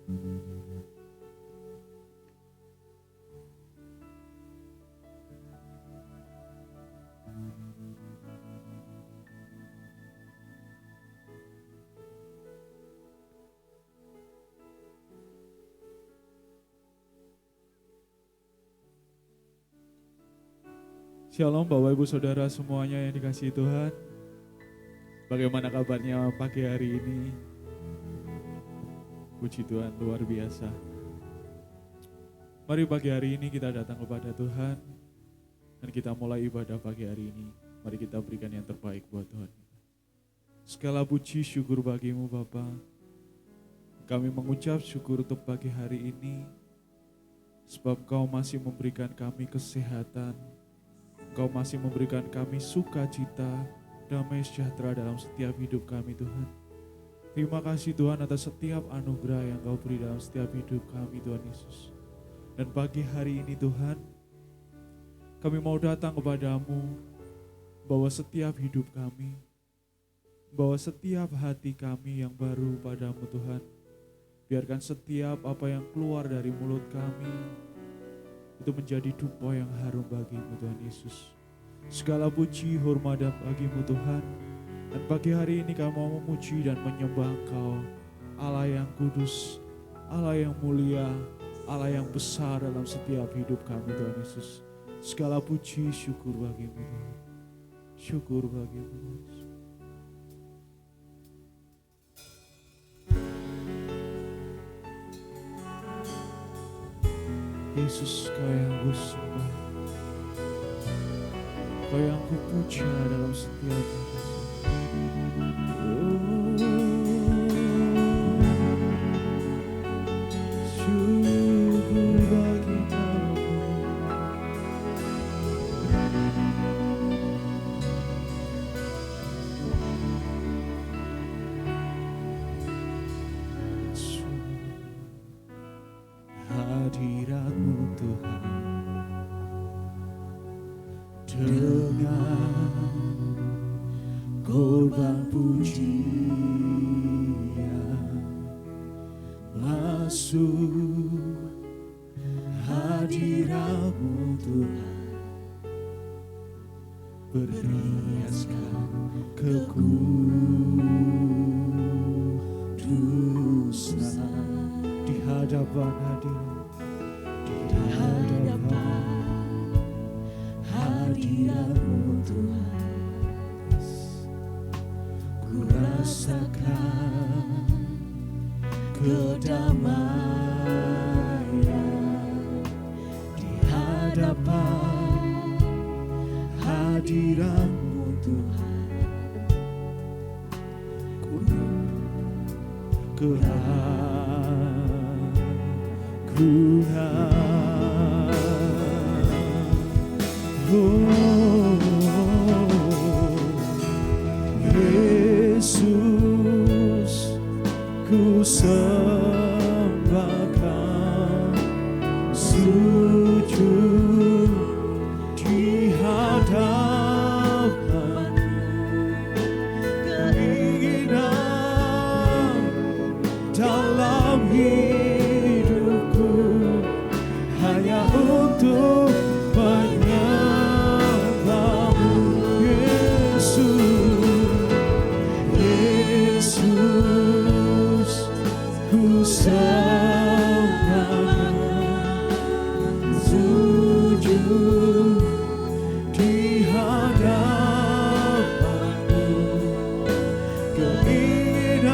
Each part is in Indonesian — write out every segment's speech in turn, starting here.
Shalom Bapak Ibu Saudara semuanya yang dikasihi Tuhan. Bagaimana kabarnya pagi hari ini? Puji Tuhan luar biasa. Mari pagi hari ini kita datang kepada Tuhan dan kita mulai ibadah pagi hari ini. Mari kita berikan yang terbaik buat Tuhan. Segala puji syukur bagimu Bapa. Kami mengucap syukur untuk pagi hari ini sebab Kau masih memberikan kami kesehatan. Kau masih memberikan kami sukacita, damai sejahtera dalam setiap hidup kami Tuhan. Terima kasih Tuhan atas setiap anugerah yang Kau beri dalam setiap hidup kami Tuhan Yesus. Dan pagi hari ini Tuhan, kami mau datang kepadamu, bawa setiap hidup kami, bawa setiap hati kami yang baru padamu Tuhan. Biarkan setiap apa yang keluar dari mulut kami, itu menjadi dupa yang harum bagimu Tuhan Yesus. Segala puji hormat dan bagimu Tuhan. Dan pagi hari ini kami mau memuji dan menyembah Engkau, Allah yang kudus, Allah yang mulia, Allah yang besar dalam setiap hidup kami Tuhan Yesus. Segala puji syukur bagimu Tuhan. Syukur bagimu Yesus. Yesus, Kau yang ku sembah, Kau yang ku puja dalam setiap hidup. Syukur bagi Kamu. Hadirat-Mu Tuhan, dengan korban pujian masuk hadirat-Mu Tuhan, berhiaskan kekudusan di hadapan hadirat-Mu Tuhan. Ku rasakan kedamaian di hadapan hadirat-Mu Tuhan. Ku Yesus, ku sembahkan, sujud di hadapan, keinginan dalam hidupku hanya untuk menyembah-Mu Yesus, ku sembahkan, sujud di hadapan-Mu, keinginan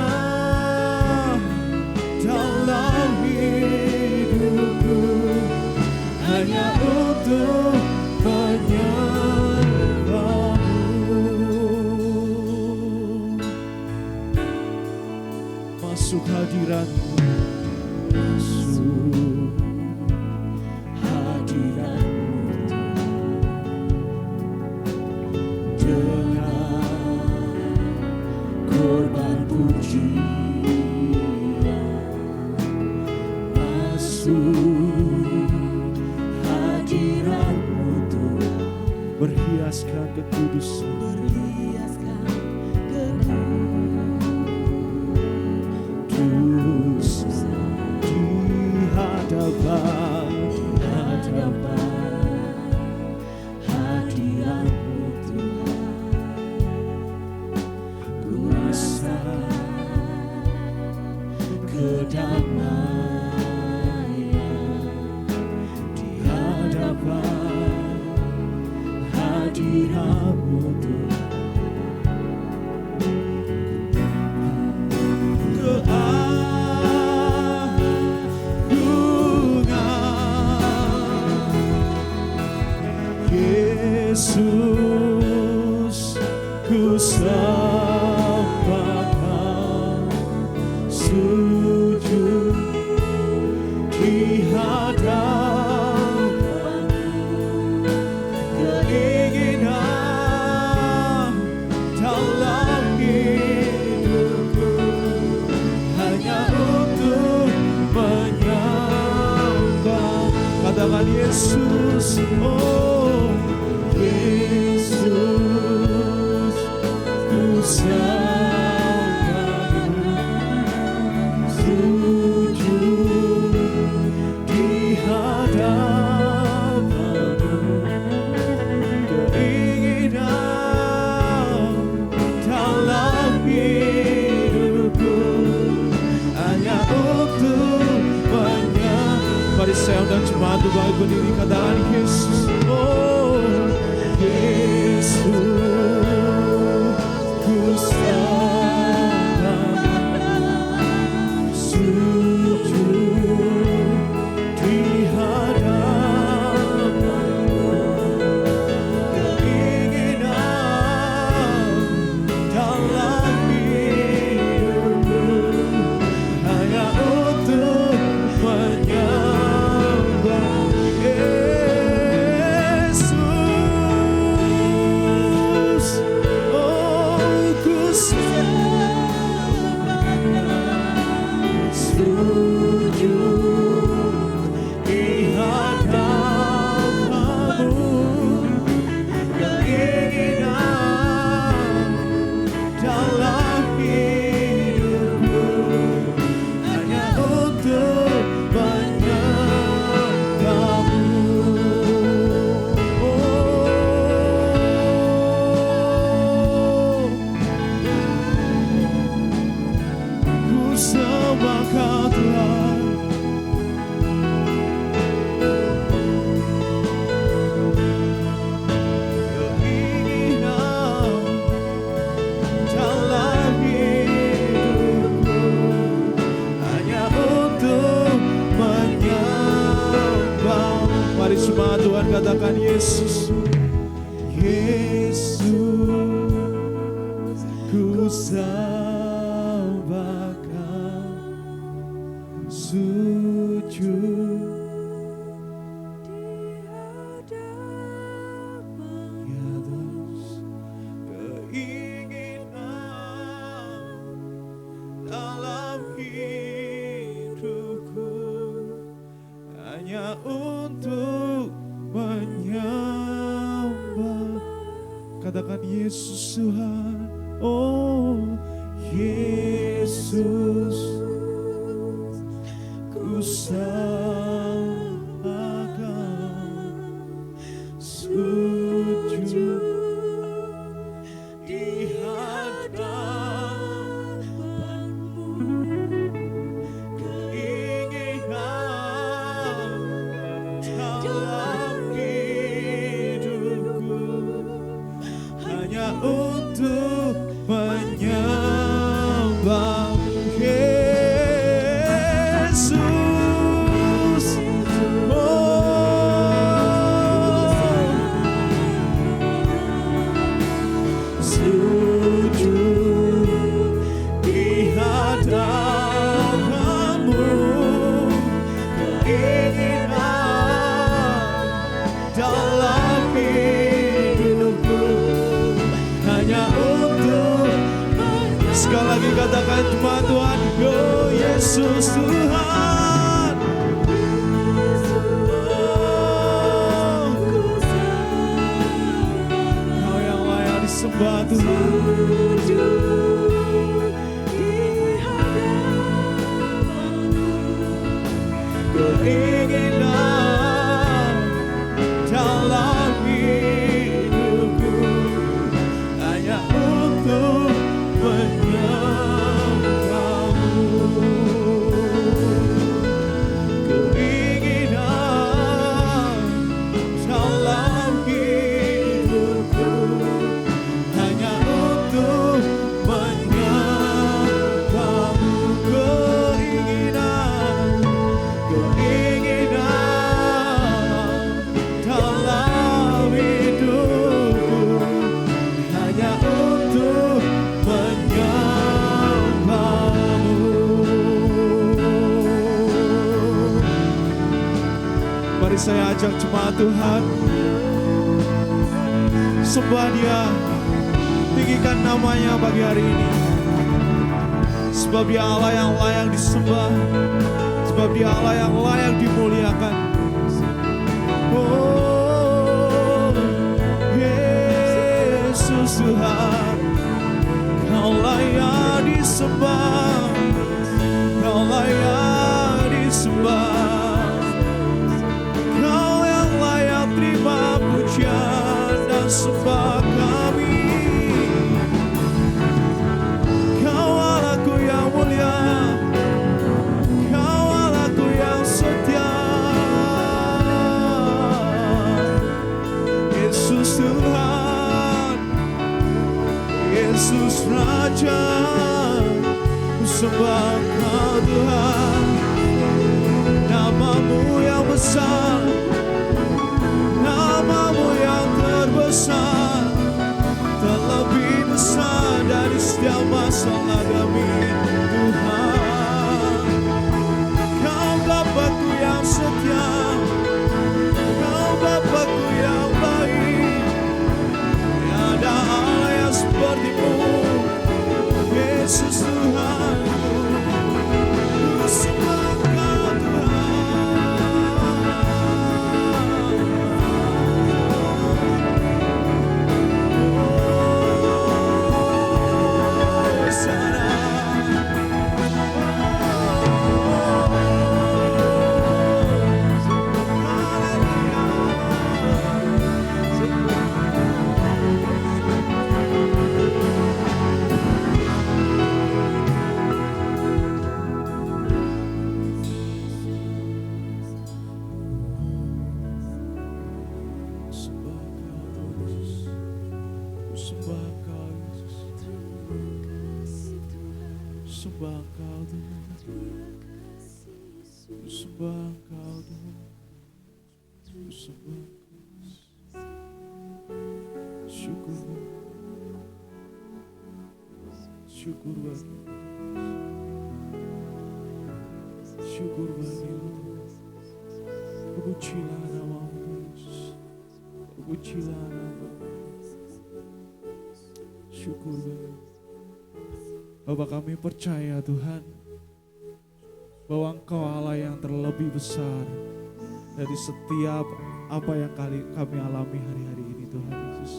dalam hidupku hanya untuk menyembah-Mu. Masuk hadirat-Mu, masuk hadirat-Mu dengan korban pujian, masuk hadirat-Mu Tuhan, berhiaskan kekudusan, di Yesus, ku sembahkan, sujud di hadapan-Mu, keinginan dalam hidupku hanya untuk menyembah. Katakan Yesus, oh Yesus, ku sembahkan, sujud di hadapan-Mu, keinginan dalam hidupku hanya untuk menyembah. Mari saya undang jemaat untuk berdiri, katakan Yesus, oh Yesus, ku sembahkan, sujud di hadapan-Mu, keinginan dalam hidupku hanya untuk menyembah. Yesus, oh ku sembahkan, sujud di hadapan-Mu, keinginan dalam hidupku hanya untuk menyembah-Mu. Ku sembahkan Tuhan, keinginan dalam hidupku hanya untuk menyembah. Mari semua Tuhan katakan Yesus, Yesus, ku sembahkan, sujud di atas keinginan dalam hidupku hanya untuk menyembah. Katakan Yesus Tuhan, oh Yesus, ku sembahkan, sujud di hadapan-Mu, keinginan dalam hidupku hanya untuk menyembah. Yesus, sujud di hadapan-Mu, keinginan dalam hidupku hanya untuk. Sekali lagi katakan cuma Tuhan, oh Yesus Tuhan, Kau yang layak disembah Tuhan. Keinginan dalam hidupku hanya untuk menyembah-Mu, keinginan dalam hidupku hanya untuk mengajak jemaat Tuhan, sembah Dia, tinggikan namanya pagi hari ini. Sebab Dia Allah yang layak disembah, sebab Dia Allah yang layak dimuliakan. Oh Yesus Tuhan, Kau layak disembah, Kau layak disembah, Kau yang layak terima pujian dan sembah kami. Kau Allahku yang mulia, Kau Allahku yang setia. Yesus Tuhan, Yesus Raja, ku sembah Kau Tuhan. Namamu yang besar, namamu yang terbesar, terlebih besar dari setiap masalah kami Tuhan. Kau Bapa-Ku yang setia, Kau Bapa-Ku yang baik, tiada Allah yang seperti-Mu, Yesus Tuhan. Ku sembah Kau syukur bagi-Mu, syukur bagi-Mu. Pujilah nama-Mu Yesus, pujilah nama-Mu. Syukur bagi-Mu. Bapa, kami percaya Tuhan bahwa Engkau Allah yang terlebih besar dari setiap apa yang kami alami hari-hari ini Tuhan Yesus.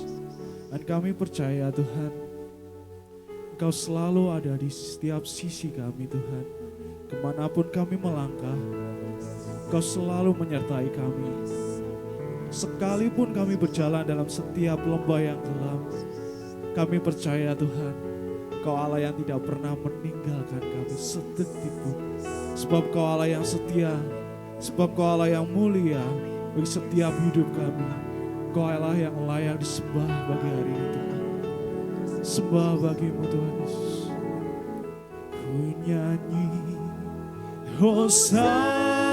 Dan kami percaya Tuhan, Engkau selalu ada di setiap sisi kami Tuhan. Kemanapun kami melangkah, Engkau selalu menyertai kami. Sekalipun kami berjalan dalam setiap lembah yang gelap, kami percaya Tuhan, Engkau Allah yang tidak pernah meninggalkan kami sedetik pun. Sebab Engkau Allah yang setia, sebab Engkau Allah yang mulia bagi setiap hidup kami. Engkau Allah yang layak disembah bagi hari ini Tuhan. Sembah bagi-Mu Tuhan Yesus. Ku nyanyi Hosana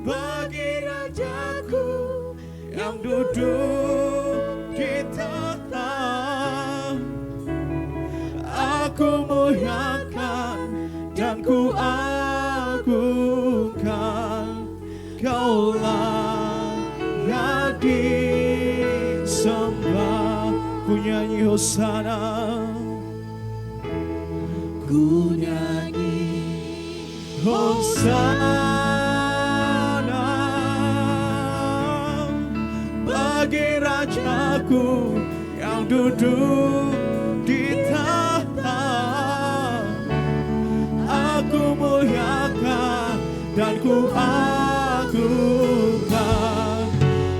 bagi Rajaku yang duduk di tahta. Aku muliakan dan ku agungkan, Kaulah yang disembah. Ku nyanyi Hosana, ku nyanyi Hosana bagi Rajaku yang duduk di tahta. Aku muliakan dan ku agungkan,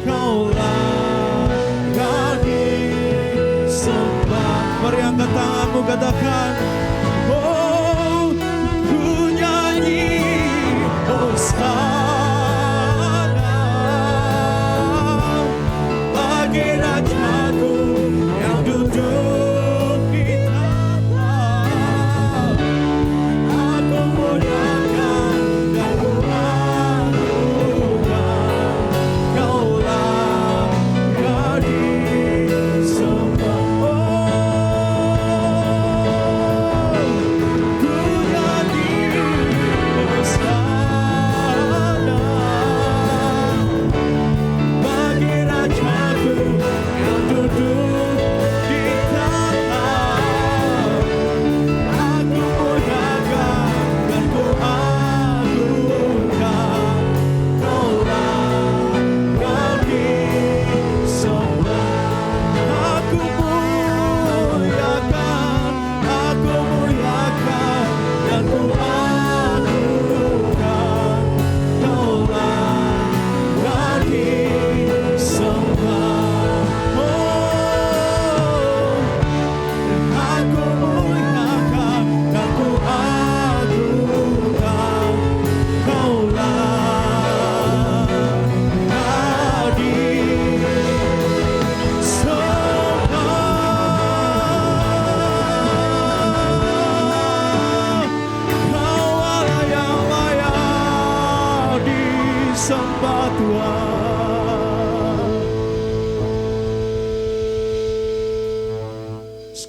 Kaulah yang disembah. Mari angkat tanganmu, katakan, oh, ku nyanyi Hosana bagi Rajaku yang duduk di tahta. Aku muliakan dan ku agungkan, Kaulah yang disembah. Oh,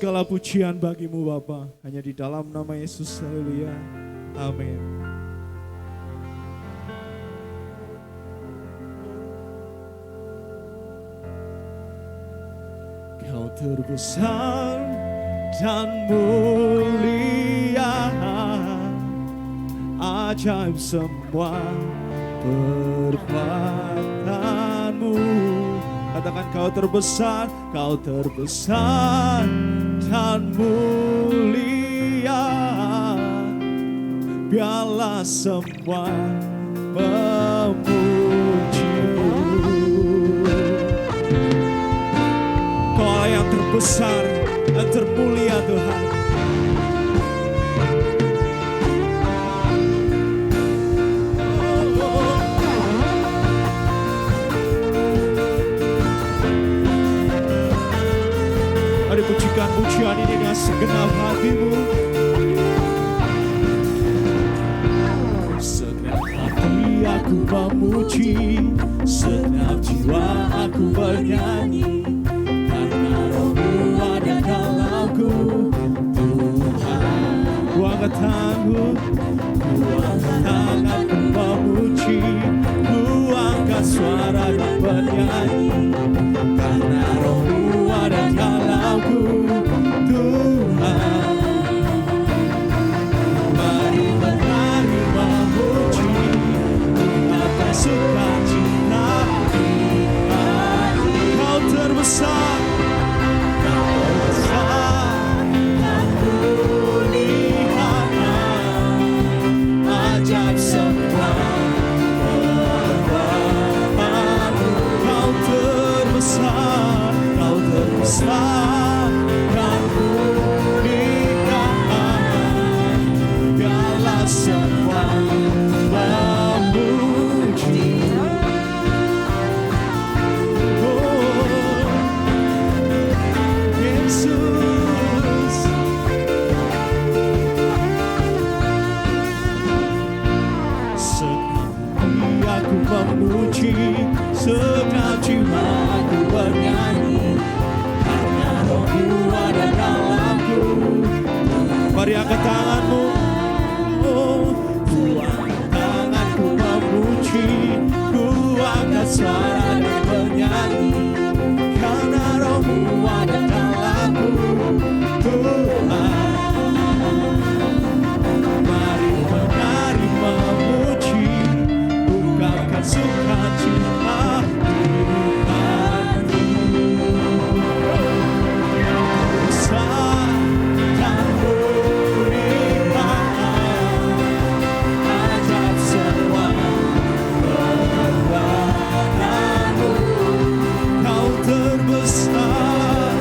Segala pujian bagimu Bapa, hanya di dalam nama Yesus. Haleluya. Amin. Kau terbesar dan mulia, ajaib semua perbuatanmu. Katakan kau terbesar dan mulia, biarlah semua memujimu. Kau Allah yang terbesar dan termulia Tuhan. Mari pujikan pujian ini dengan segenap hatimu. Segenap hati aku memuji, segenap jiwa aku bernyanyi, karena Roh-Mu ada dalamku. Tuhan, ku angkat tanganku memuji, ku angkat suara dan bernyanyi, karena Roh-Mu ada dalamku. Tuhan, mari memuji, ungkapkan sukacita. Kau terbesar, dan mulia, ajaib semua perbuatanmu. Kau terbesar dan mulia, biarlah semua memuji. Yesus, segenap hati aku memuji, segenap jiwa aku bernyanyi, karena Roh-Mu ada dalamku. Mari angkat tanganmu, ku angkat tanganku memuji, ku angkat suara dan bernyanyi, karena Roh-Mu ada dalamku. Tuhan, mari memuji, ungkapkan sukacita di hati. Besar dan mulia, ajaib semua perbuatanmu. Kau terbesar,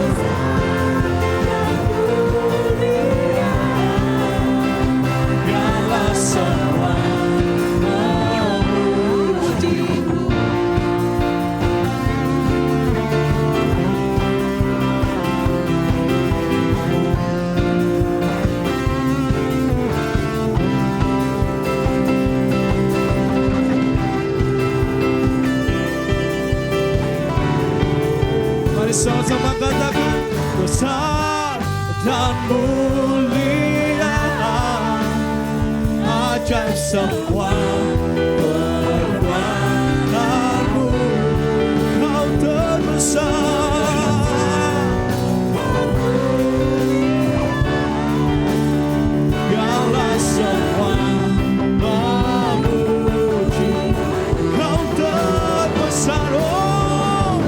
biarlah semua memujimu. Mari sama-sama katakan, besar dan mulia, ajaib semua perbuatanmu. Kau terbesar, biarlah semua memuji. Kau terbesar, oh,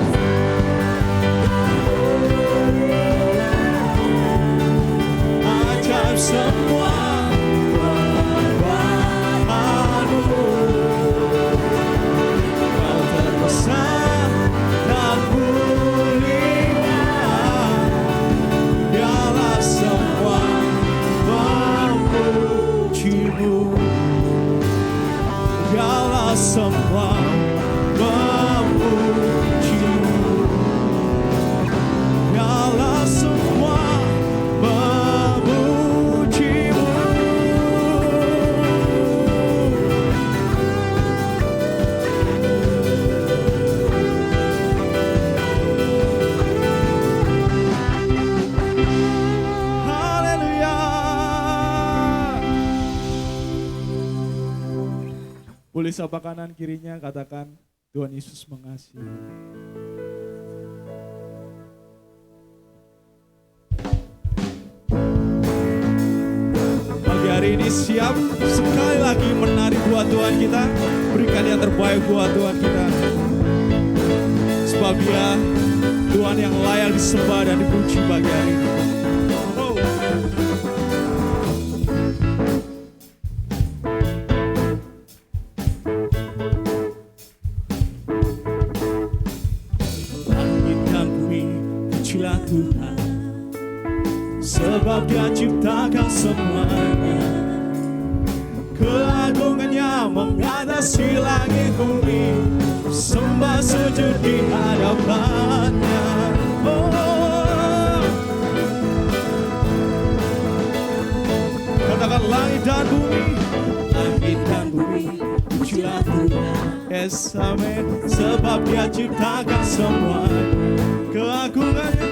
ajaib semua perbuatanmu. Boleh sapa kanan kirinya, katakan Tuhan Yesus mengasihi. Pagi hari ini siap sekali lagi menari buat Tuhan kita. Berikan yang terbaik buat Tuhan kita. Sebab Dia Tuhan yang layak disembah dan dipuji pagi hari ini. Oh. Langit dan bumi pujilah Tuhan, sebab Dia ciptakan semuanya. Keagungannya mengatasi langit bumi, sembah sujud di hadapannya. Oh. Katakan langit dan bumi, pujilah Tuhan. Yes, amen. Sebab Dia ciptakan semua. Keagungannya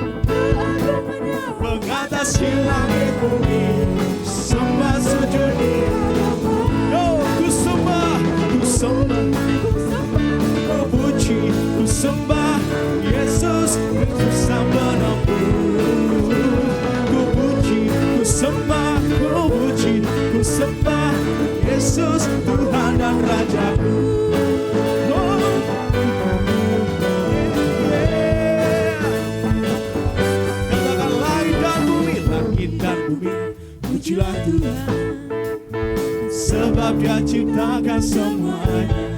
mengatasi langit bumi, sembah sujud di hadapannya. Oh, ku sembah, ku puji, ku sembah Yesus, Yesus yang menebus. Ku puji, ku sembah, ku puji, ku sembah Yesus, Tuhan dan Rajaku. Oh, yeah. Katakan langit dan bumi, pujilah Tuhan, sebab Dia ciptakan semuanya.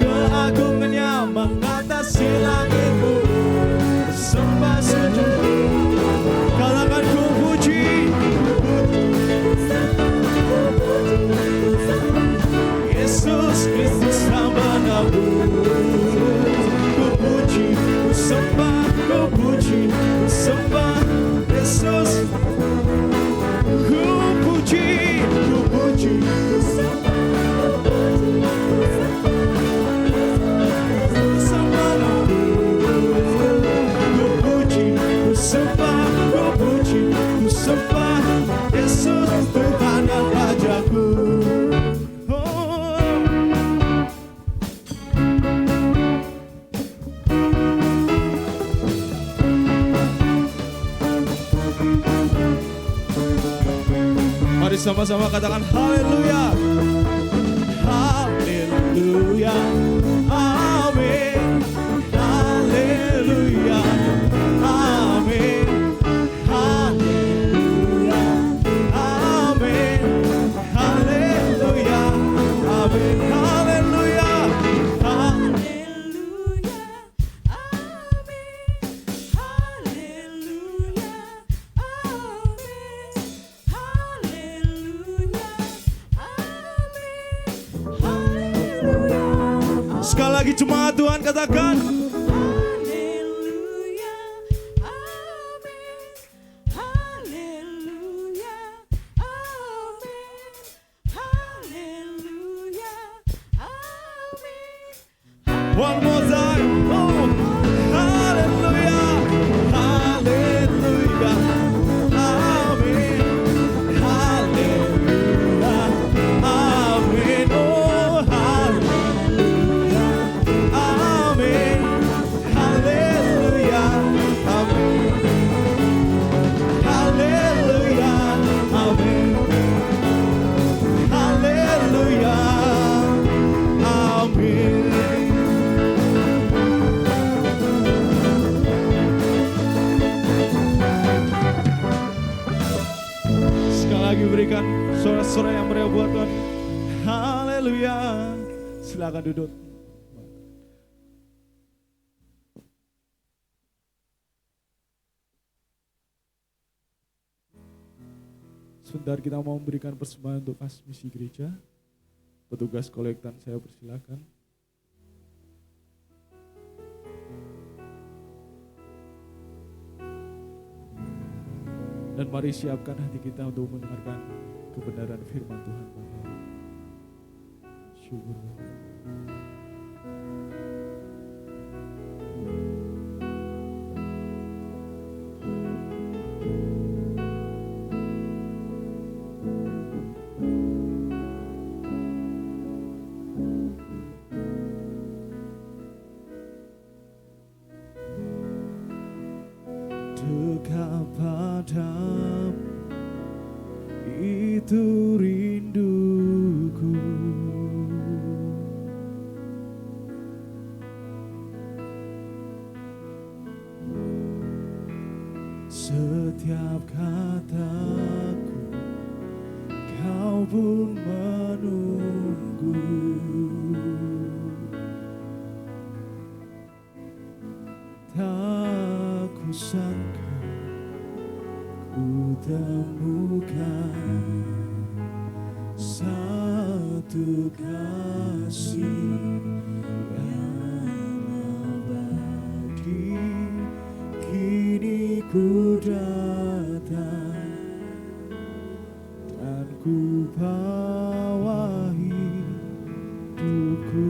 Keagungannya mengatasi langit bumi, sembah sujud. Katakan ku puji, Yesus Kristus yang menebus. Ku puji, ku sembah, ku puji, ku sembah Yesus. Ku puji, ku puji, ku sembah, ku puji, ku sembah, ku puji, ku sembah Yesus, Tuhan dan Rajaku. Mari sama-sama katakan haleluya. Haleluya. Amin. Haleluya. Amin. Haleluya. Amin. Haleluya. Amin. Haleluya. Sekali lagi jemaat Tuhan katakan haleluya, amin, haleluya, amin, haleluya, amin. One more time. Oh, haleluya, haleluya, amin, haleluya, amin. Oh, haleluya, amin, haleluya, amin, haleluya, amin, haleluya, amin. Sekali lagi berikan sorak-sorak yang meriah buat Tuhan. Haleluya. Silakan duduk. Sebentar kita mau memberikan persembahan untuk kas misi gereja. Petugas kolektan saya persilakan. Dan mari siapkan hati kita untuk mendengarkan kebenaran firman Tuhan. Syukur Bapak. dekat padamu, itu rinduku. Setiap kataku kau pun menunggu. Tak kusangka ku temukan satu kasih yang abadi. Kini ku datang dan ku bawa hidupku.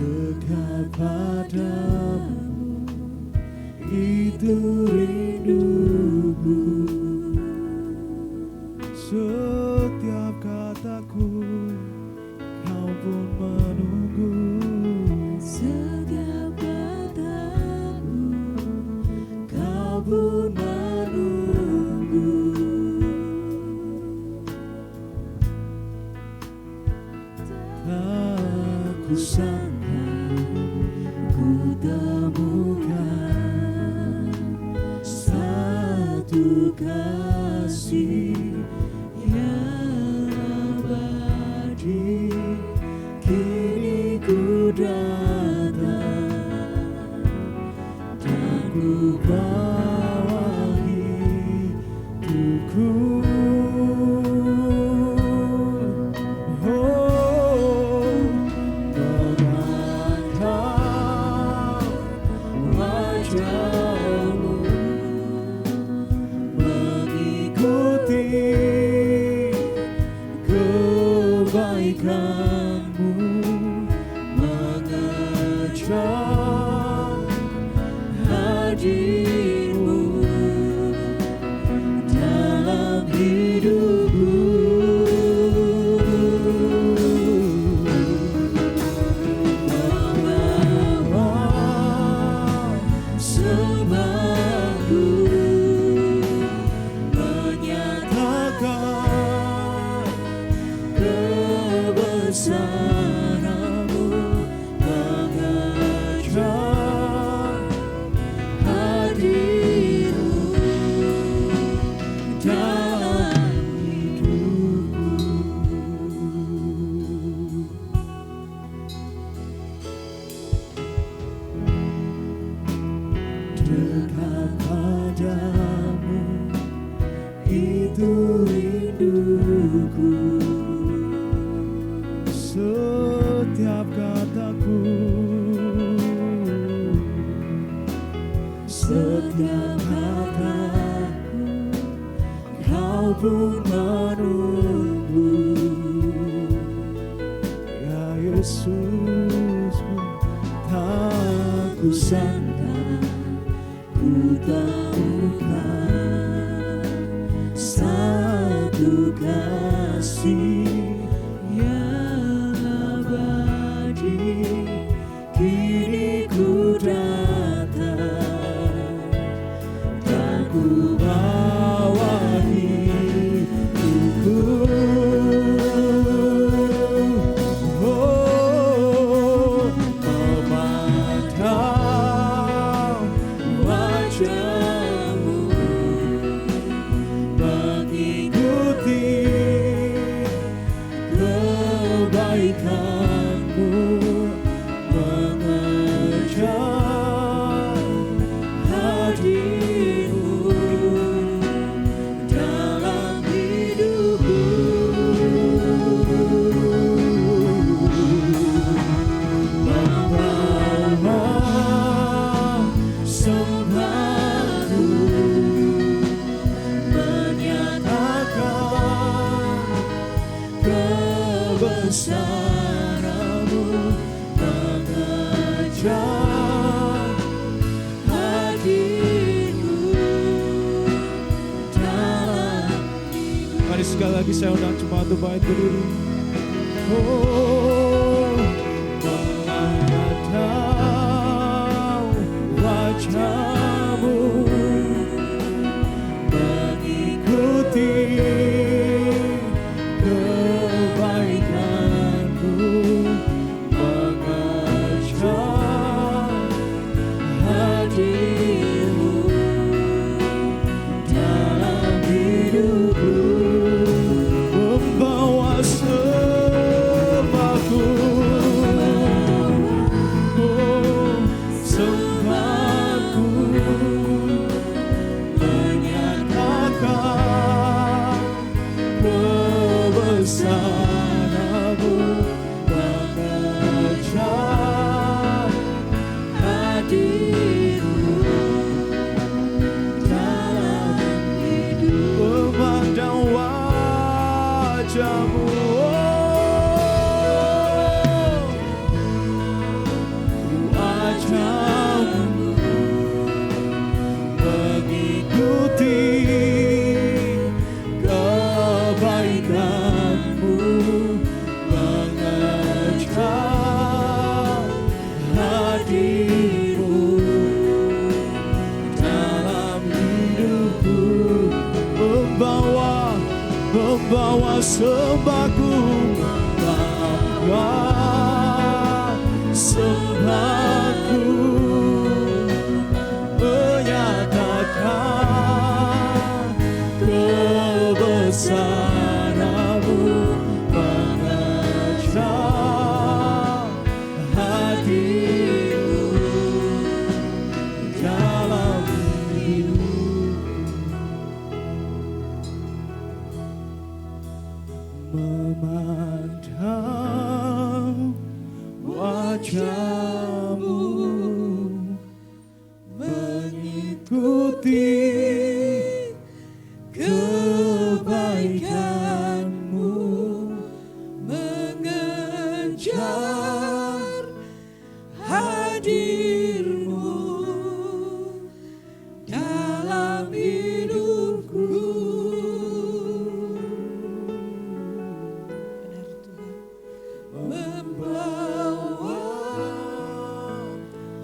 Dekat padamu, itu rinduku. Setiap kataku kau pun menunggu. Setiap kataku kau pun menunggu. Tak kusangka ku temukan satu kasih yang abadi. Kini ku datang dan ku bawa hidupku. Dekat padamu, itu rinduku. Setiap kataku, setiap kataku kau pun menunggu. Ya Yesus, tak kusangka ku temukan satu kasih yang abadi. Kini ku datang dan ku bawa hidupku. Oh, memandang wajahmu, mengikuti kebaikanmu, mengejar hadirmu dalam hidupku. Membawa sembahku, menyatakan kebesaranmu, mengejar hadirmu dalam. Mari sekali lagi saya undang jemaat untuk bangkit berdiri. Oh, menatap wajah-Mu, mengikuti kebaikan-Mu, mengejar hadir-Mu dalam hidupku, membawa sembahku, oh sembahku, menyatakan kebesaran-Mu, mengejar hadir-Mu dalam hidup, memandang wajah-Mu, wajah-Mu, mengikuti kebaikan-Mu, mengejar hadir-Mu dalam hidupku, membawa sembahku, membawa sembahku, menyatakan kebesaran-Mu, mengejar hadir-Mu dalam hidup, memandang wajah-Mu, mengikuti kebaikan-Mu, mengejar hadir-Mu dalam hidupku. Benar Tuhan. Membawa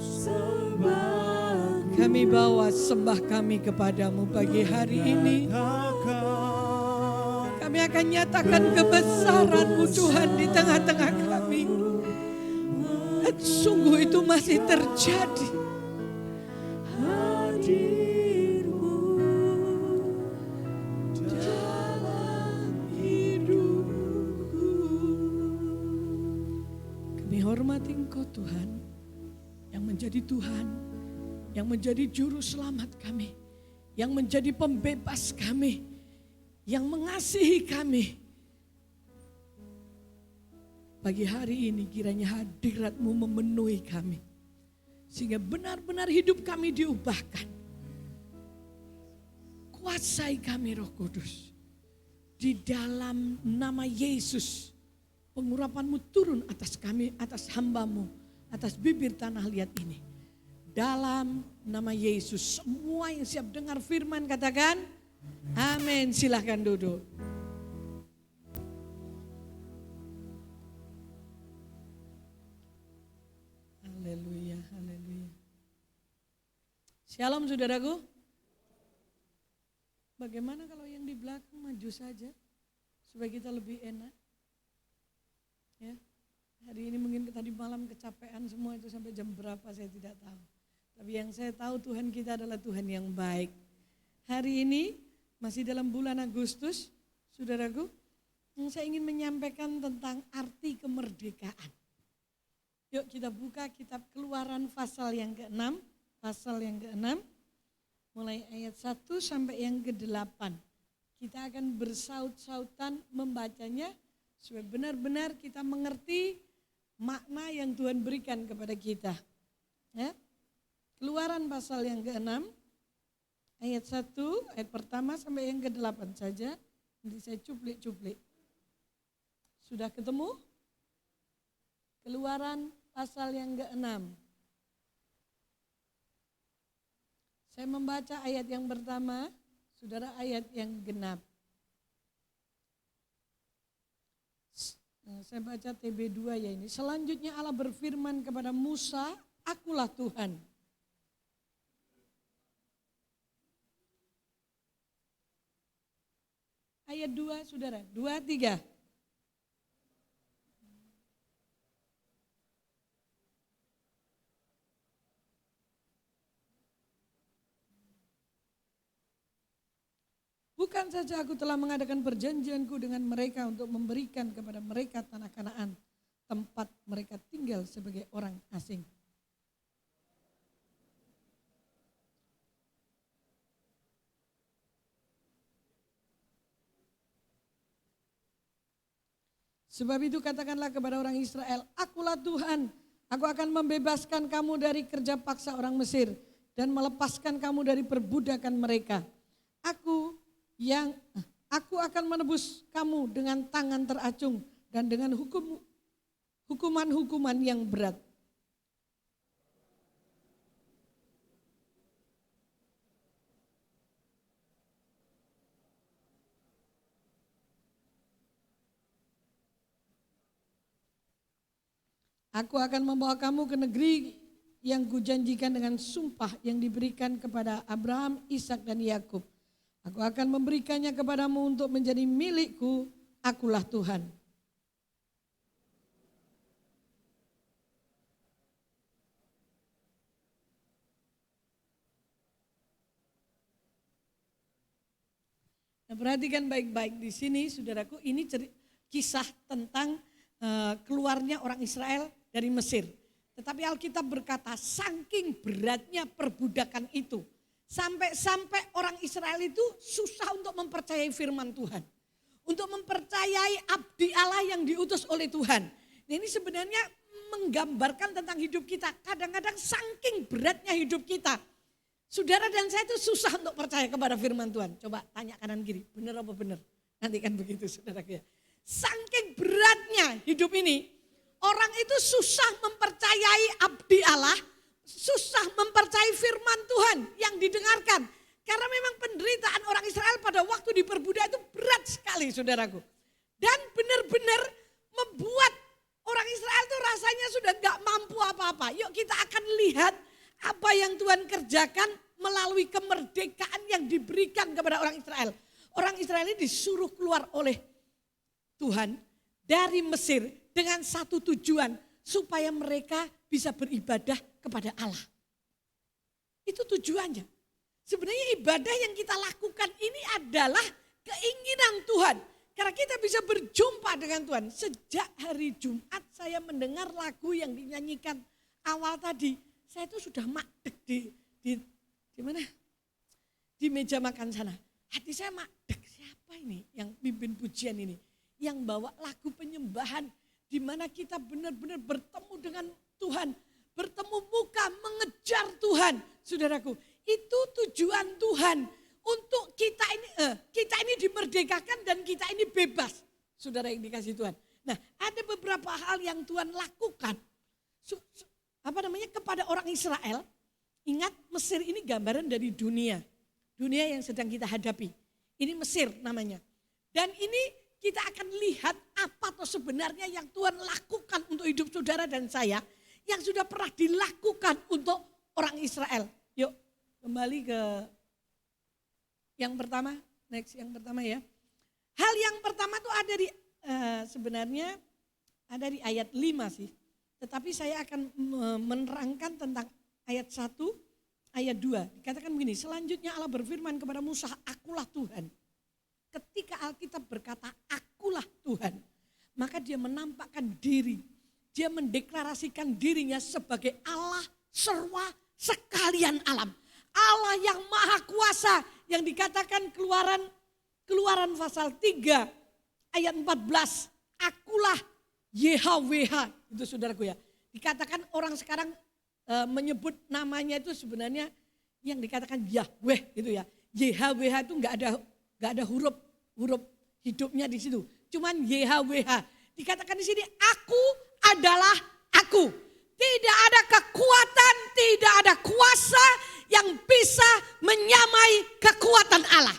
sembahku, Kami bawa sembah kami kepadamu pagi hari ini. Kami akan nyatakan kebesaran-Mu Tuhan di tengah-tengah kami. Dan sungguh itu masih terjadi. hadir-Mu dalam hidupku. Kami hormati Engkau Tuhan, yang menjadi Tuhan, yang menjadi juru selamat kami, yang menjadi pembebas kami, yang mengasihi kami. Pagi hari ini kiranya hadirat-Mu memenuhi kami, sehingga benar-benar hidup kami diubahkan. Kuasai kami Roh Kudus. Di dalam nama Yesus, pengurapan-Mu turun atas kami, atas hamba-Mu, atas bibir tanah liat ini. Dalam nama Yesus, semua yang siap dengar firman katakan, amin. Silahkan duduk. Haleluya, haleluya. Shalom saudaraku. Bagaimana kalau yang di belakang maju saja, supaya kita lebih enak. Ya, hari ini mungkin tadi malam kecapean semua itu sampai jam berapa saya tidak tahu. Tapi yang saya tahu Tuhan kita adalah Tuhan yang baik. Hari ini masih dalam bulan Agustus, saudaraku, saya ingin menyampaikan tentang arti kemerdekaan. Yuk kita buka kitab Keluaran pasal yang ke-6, mulai ayat 1 sampai yang ke-8. Kita akan bersaut-sautan membacanya supaya benar-benar kita mengerti makna yang Tuhan berikan kepada kita. Ya. Keluaran pasal yang ke-6, ayat 1, ayat pertama sampai yang ke-8 saja. Nanti saya cuplik-cuplik. Sudah ketemu? Keluaran pasal yang ke-6. Saya membaca ayat yang pertama, saudara ayat yang genap. Nah, saya baca TB2 ya ini. Selanjutnya Allah berfirman kepada Musa, akulah Tuhan. Ayat 2 saudara, 2, 3. Bukan saja aku telah mengadakan perjanjianku dengan mereka untuk memberikan kepada mereka tanah Kanaan, tempat mereka tinggal sebagai orang asing. Sebab itu katakanlah kepada orang Israel, akulah Tuhan, aku akan membebaskan kamu dari kerja paksa orang Mesir dan melepaskan kamu dari perbudakan mereka. Aku akan menebus kamu dengan tangan teracung dan dengan hukuman-hukuman yang berat. Aku akan membawa kamu ke negeri yang kujanjikan dengan sumpah yang diberikan kepada Abraham, Ishak dan Yakub. Aku akan memberikannya kepadamu untuk menjadi milikku, akulah Tuhan. Nah, perhatikan baik-baik di sini saudaraku, ini kisah tentang keluarnya orang Israel dari Mesir. Tetapi Alkitab berkata saking beratnya perbudakan itu, sampai orang Israel itu susah untuk mempercayai firman Tuhan. Untuk mempercayai abdi Allah yang diutus oleh Tuhan. Nah, ini sebenarnya menggambarkan tentang hidup kita. Kadang-kadang saking beratnya hidup kita. Saudara dan saya itu susah untuk percaya kepada firman Tuhan. Coba tanya kanan kiri, benar apa benar? Nanti kan begitu saudara. Saking beratnya hidup ini, orang itu susah mempercayai abdi Allah, susah mempercayai firman Tuhan yang didengarkan. Karena memang penderitaan orang Israel pada waktu diperbudak itu berat sekali saudaraku. Dan benar-benar membuat orang Israel itu rasanya sudah gak mampu apa-apa. Yuk kita akan lihat apa yang Tuhan kerjakan melalui kemerdekaan yang diberikan kepada orang Israel. Orang Israel ini disuruh keluar oleh Tuhan dari Mesir dengan satu tujuan, supaya mereka bisa beribadah kepada Allah. Itu tujuannya. Sebenarnya ibadah yang kita lakukan ini adalah keinginan Tuhan. Karena kita bisa berjumpa dengan Tuhan. Sejak hari Jumat saya mendengar lagu yang dinyanyikan awal tadi. Saya itu sudah makdek di mana? Di meja makan sana. Hati saya makdek, siapa ini yang pimpin pujian ini? Yang bawa lagu penyembahan di mana kita benar-benar bertemu dengan Tuhan, bertemu muka, mengejar Tuhan. Saudaraku, itu tujuan Tuhan untuk kita ini dimerdekakan dan kita ini bebas. Saudara yang dikasih Tuhan. Nah, ada beberapa hal yang Tuhan lakukan kepada orang Israel. Ingat, Mesir ini gambaran dari dunia yang sedang kita hadapi. Ini Mesir namanya. Dan ini kita akan lihat apa toh sebenarnya yang Tuhan lakukan untuk hidup saudara dan saya, yang sudah pernah dilakukan untuk orang Israel. Yuk kembali ke yang pertama, yang pertama ya. Hal yang pertama tuh ada di sebenarnya ada di ayat 5 sih. Tetapi saya akan menerangkan tentang ayat 1, ayat 2. Dikatakan begini, selanjutnya Allah berfirman kepada Musa, akulah Tuhan. Ketika Alkitab berkata akulah Tuhan, maka dia menampakkan diri. Dia mendeklarasikan dirinya sebagai Allah serwa sekalian alam. Allah yang maha kuasa, yang dikatakan keluaran pasal 3 ayat 14. Akulah YHWH, itu saudaraku ya. Dikatakan orang sekarang menyebut namanya itu sebenarnya yang dikatakan Yahweh gitu ya. YHWH itu enggak ada huruf hidupnya di situ. Cuman YHWH. Dikatakan di sini aku adalah aku. Tidak ada kekuatan, tidak ada kuasa yang bisa menyamai kekuatan Allah.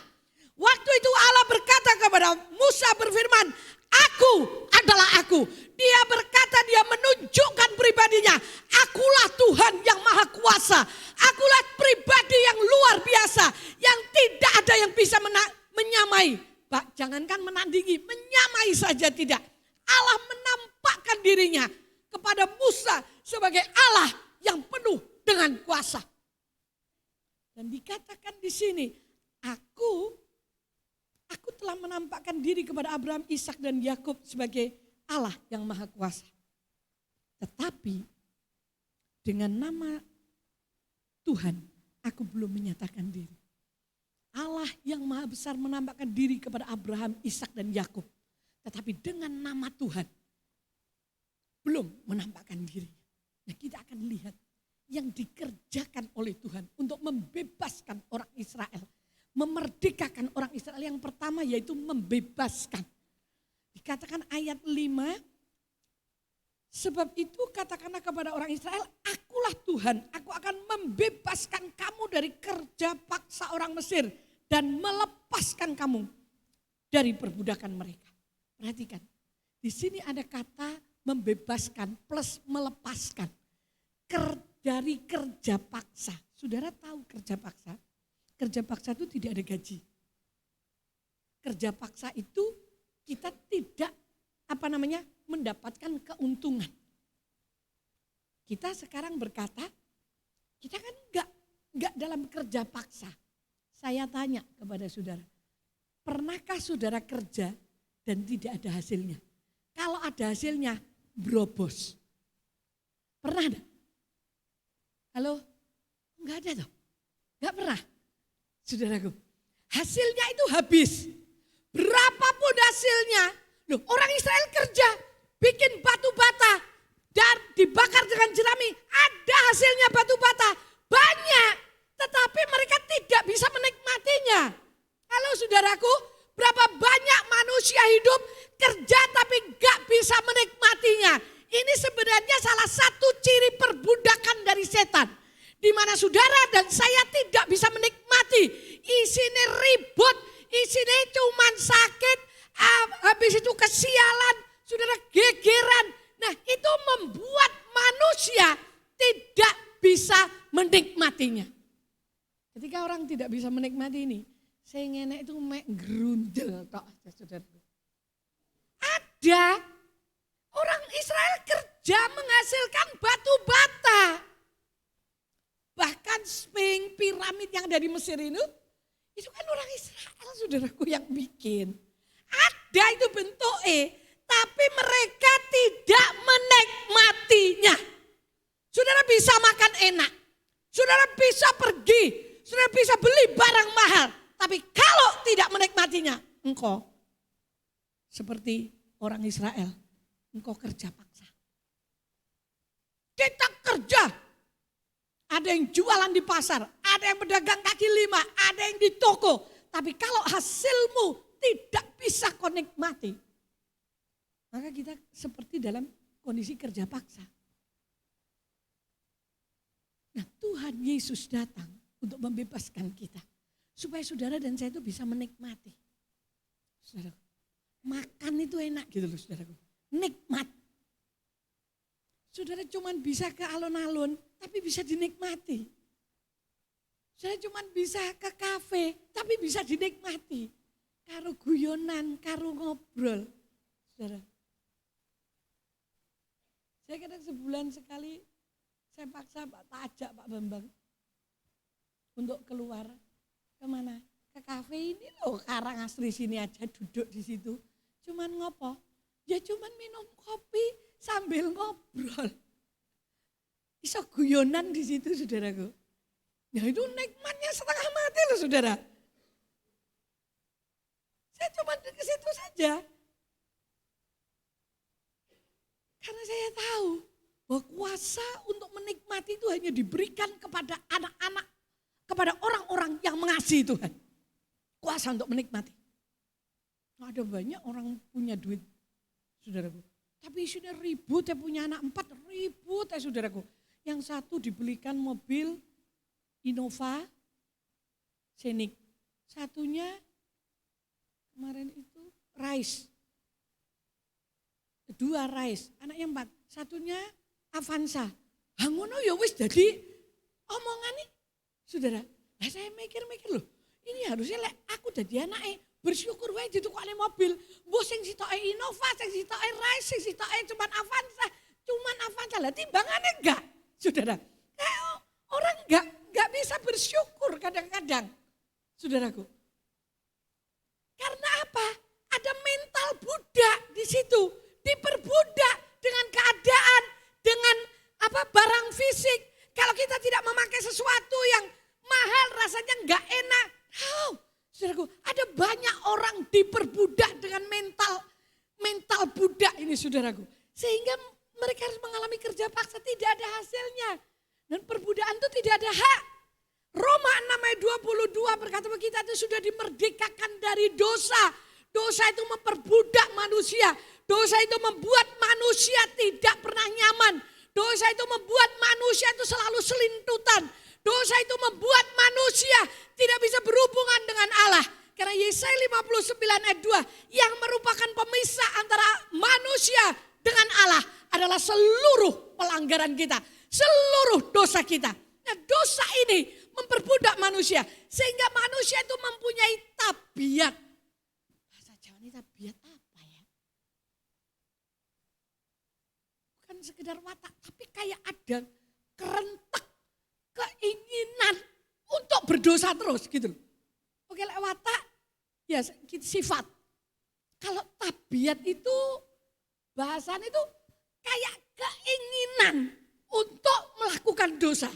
Waktu itu Allah berkata kepada Musa berfirman, Aku adalah aku. Dia berkata, dia menunjukkan pribadinya. Akulah Tuhan yang maha kuasa. Akulah pribadi yang luar biasa. Yang tidak ada yang bisa menyamai. Jangankan menandingi, menyamai saja tidak. Allah menampakkan dirinya kepada Musa sebagai Allah yang penuh dengan kuasa. Dan dikatakan di sini, aku telah menampakkan diri kepada Abraham, Ishak dan Yakub sebagai Allah yang maha kuasa. Tetapi dengan nama Tuhan, aku belum menyatakan diri. Allah yang maha besar menampakkan diri kepada Abraham, Ishak dan Yakub. Tetapi dengan nama Tuhan, belum menampakkan diri. Nah, kita akan lihat yang dikerjakan oleh Tuhan untuk membebaskan orang Israel. Memerdekakan orang Israel. Yang pertama yaitu membebaskan. Dikatakan ayat 5, sebab itu katakanlah kepada orang Israel, akulah Tuhan, aku akan membebaskan kamu dari kerja paksa orang Mesir dan melepaskan kamu dari perbudakan mereka. Perhatikan, di sini ada kata membebaskan plus melepaskan. Dari kerja paksa. Saudara tahu kerja paksa? Kerja paksa itu tidak ada gaji. Kerja paksa itu kita tidak mendapatkan keuntungan. Kita sekarang berkata, kita kan enggak dalam kerja paksa. Saya tanya kepada saudara, pernahkah saudara kerja dan tidak ada hasilnya? Kalau ada hasilnya, brobos. Pernah enggak? Halo? Enggak ada toh? Enggak pernah? Saudaraku, hasilnya itu habis. Berapapun hasilnya, loh, orang Israel kerja, bikin batu bata dan dibakar dengan jerami, ada hasilnya batu bata, banyak, tetapi mereka tidak bisa menikmatinya. Halo saudaraku, berapa banyak manusia hidup kerja tapi gak bisa menikmatinya. Ini sebenarnya salah satu ciri perbudakan dari setan. Di mana saudara dan saya tidak bisa menikmati. Isinya ribut, isinya cuman sakit, habis itu kesialan, saudara gegeran. Nah itu membuat manusia tidak bisa menikmatinya. Ketika orang tidak bisa menikmati ini, saya ngenek itu mek gerundel tok, saudara. Ada orang Israel kerja menghasilkan batu bata. Bahkan Sphinx, piramid yang dari Mesir itu kan orang Israel, saudaraku, yang bikin. Ada itu bentuknya, tapi mereka tidak menikmatinya. Saudara bisa makan enak, saudara bisa pergi, saudara bisa beli barang mahal. Tapi kalau tidak menikmatinya, engkau seperti orang Israel, engkau kerja paksa. Kita kerja. Ada yang jualan di pasar, ada yang pedagang kaki lima, ada yang di toko. Tapi kalau hasilmu tidak bisa kau nikmati, maka kita seperti dalam kondisi kerja paksa. Nah Tuhan Yesus datang untuk membebaskan kita. Supaya saudara dan saya itu bisa menikmati. Saudara, makan itu enak gitu loh saudaraku. Nikmat. Saudara cuma bisa ke alun-alun, tapi bisa dinikmati. Saudara cuma bisa ke kafe, tapi bisa dinikmati. Karo guyonan, karo ngobrol. Saudara. Saya kadang sebulan sekali, saya paksa tak ajak Pak Bambang untuk keluar. Kemana? Ke kafe ini loh, Karang Asri sini aja duduk di situ. Cuman ngopo? Ya cuman minum kopi sambil ngobrol. Iso guyonan di situ saudaraku. Ya itu nikmatnya setengah mati loh saudara. Saya cuma ke situ saja. Karena saya tahu bahwa kuasa untuk menikmati itu hanya diberikan kepada anak-anak, kepada orang-orang yang mengasihi Tuhan. Kuasa untuk menikmati. Ada banyak orang punya duit, saudaraku. Tapi isinya ribut, ya punya anak 4, ribut ya saudaraku. Yang satu dibelikan mobil Innova Scenic. Satunya kemarin itu Rise. 2 Rise, anak yang 4, satunya Avanza. Hangono ya wis jadi omongan nih, saudara. Nah saya mikir-mikir loh, ini harusnya aku jadi anaknya bersyukur wae ditukokne mobil. Mbok sing sitoke Innova, sing sitoke Rise, sing sitoke cuman Avanza lah timbangane enggak, saudara. Orang enggak bisa bersyukur kadang-kadang, saudaraku. Karena apa? Ada mental budak di situ, diperbudak dengan keadaan, dengan barang fisik. Kalau kita tidak memakai sesuatu yang mahal, rasanya enggak enak. Saudaraku, ada banyak orang diperbudak dengan mental budak ini, saudaraku. Sehingga mereka harus mengalami kerja paksa, tidak ada hasilnya. Dan perbudakan itu tidak ada hak. Roma 6 ayat 22 berkata bahwa kita itu sudah dimerdekakan dari dosa. Dosa itu memperbudak manusia. Dosa itu membuat manusia tidak pernah nyaman. Dosa itu membuat manusia itu selalu selintutan. Dosa itu membuat manusia tidak bisa berhubungan dengan Allah. Karena Yesaya 59 ayat 2 yang merupakan pemisah antara manusia dengan Allah adalah seluruh pelanggaran kita. Seluruh dosa kita. Nah, dosa ini memperbudak manusia. Sehingga manusia itu mempunyai tabiat. Bahasa Jawa ini tabiat apa ya? Bukan sekedar watak, tapi kayak ada kerentek keinginan untuk berdosa terus gitu loh. Oke, watak ya sifat. Kalau tabiat itu bahasan itu kayak keinginan untuk melakukan dosa.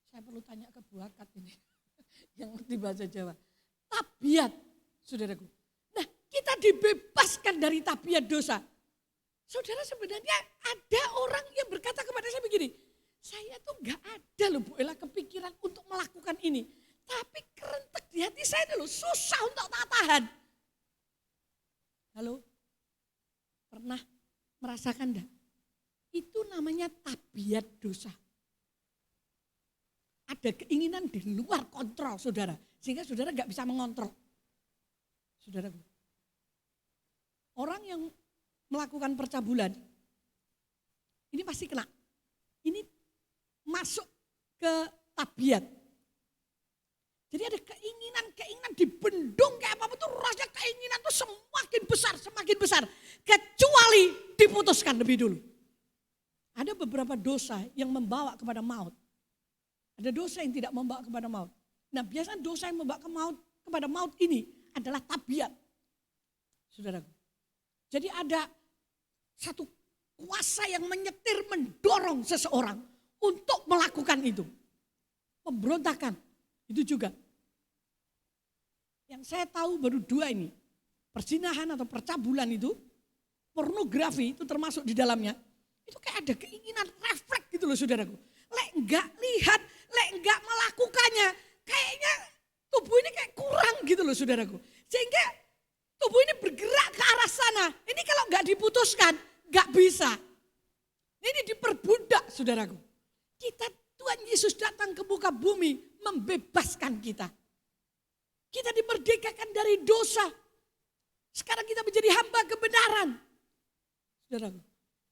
Saya perlu tanya ke Bu Akat ini yang ngerti bahasa Jawa. Tabiat, saudaraku. Nah, kita dibebaskan dari tabiat dosa. Saudara, sebenarnya ada orang yang berkata kepada saya begini, saya tuh gak ada loh Bu Ella kepikiran untuk melakukan ini. Tapi kerentek di hati saya dulu, susah untuk tak tahan. Halo, pernah merasakan enggak? Itu namanya tabiat dosa. Ada keinginan di luar kontrol saudara. Sehingga saudara gak bisa mengontrol. Saudara, orang yang melakukan percabulan, ini pasti kena. Ini masuk ke tabiat. Jadi ada keinginan dibendung kayak apa itu rasa keinginan itu semakin besar. Kecuali diputuskan lebih dulu. Ada beberapa dosa yang membawa kepada maut. Ada dosa yang tidak membawa kepada maut. Nah, biasanya dosa yang membawa kepada maut ini adalah tabiat. Saudaraku. Jadi ada satu kuasa yang menyetir, mendorong seseorang untuk melakukan itu. Pemberontakan, itu juga. Yang saya tahu baru 2 ini. Perzinahan atau percabulan itu, pornografi itu termasuk di dalamnya. Itu kayak ada keinginan refleks gitu loh saudaraku. Lek enggak lihat, lek enggak melakukannya, kayaknya tubuh ini kayak kurang gitu loh saudaraku. Sehingga tubuh ini bergerak ke arah sana. Ini kalau enggak diputuskan, enggak bisa. Ini diperbudak saudaraku. Tuhan Yesus datang ke muka bumi membebaskan kita. Kita dimerdekakan dari dosa. Sekarang kita menjadi hamba kebenaran. Saudaraku.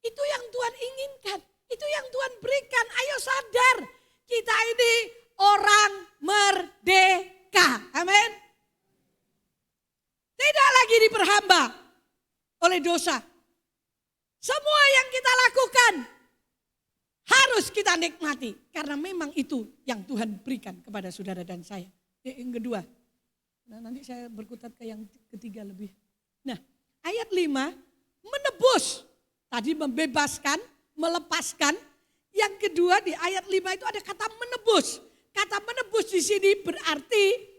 Itu yang Tuhan inginkan, itu yang Tuhan berikan. Ayo sadar, kita ini orang merdeka. Amin. Tidak lagi diperhamba oleh dosa. Semua yang kita lakukan harus kita nikmati. Karena memang itu yang Tuhan berikan kepada saudara dan saya. Yang kedua, nah nanti saya berkutat ke yang ketiga lebih. Nah, ayat 5, menebus. Tadi membebaskan, melepaskan. Yang kedua di ayat 5 itu ada kata menebus. Kata menebus di sini berarti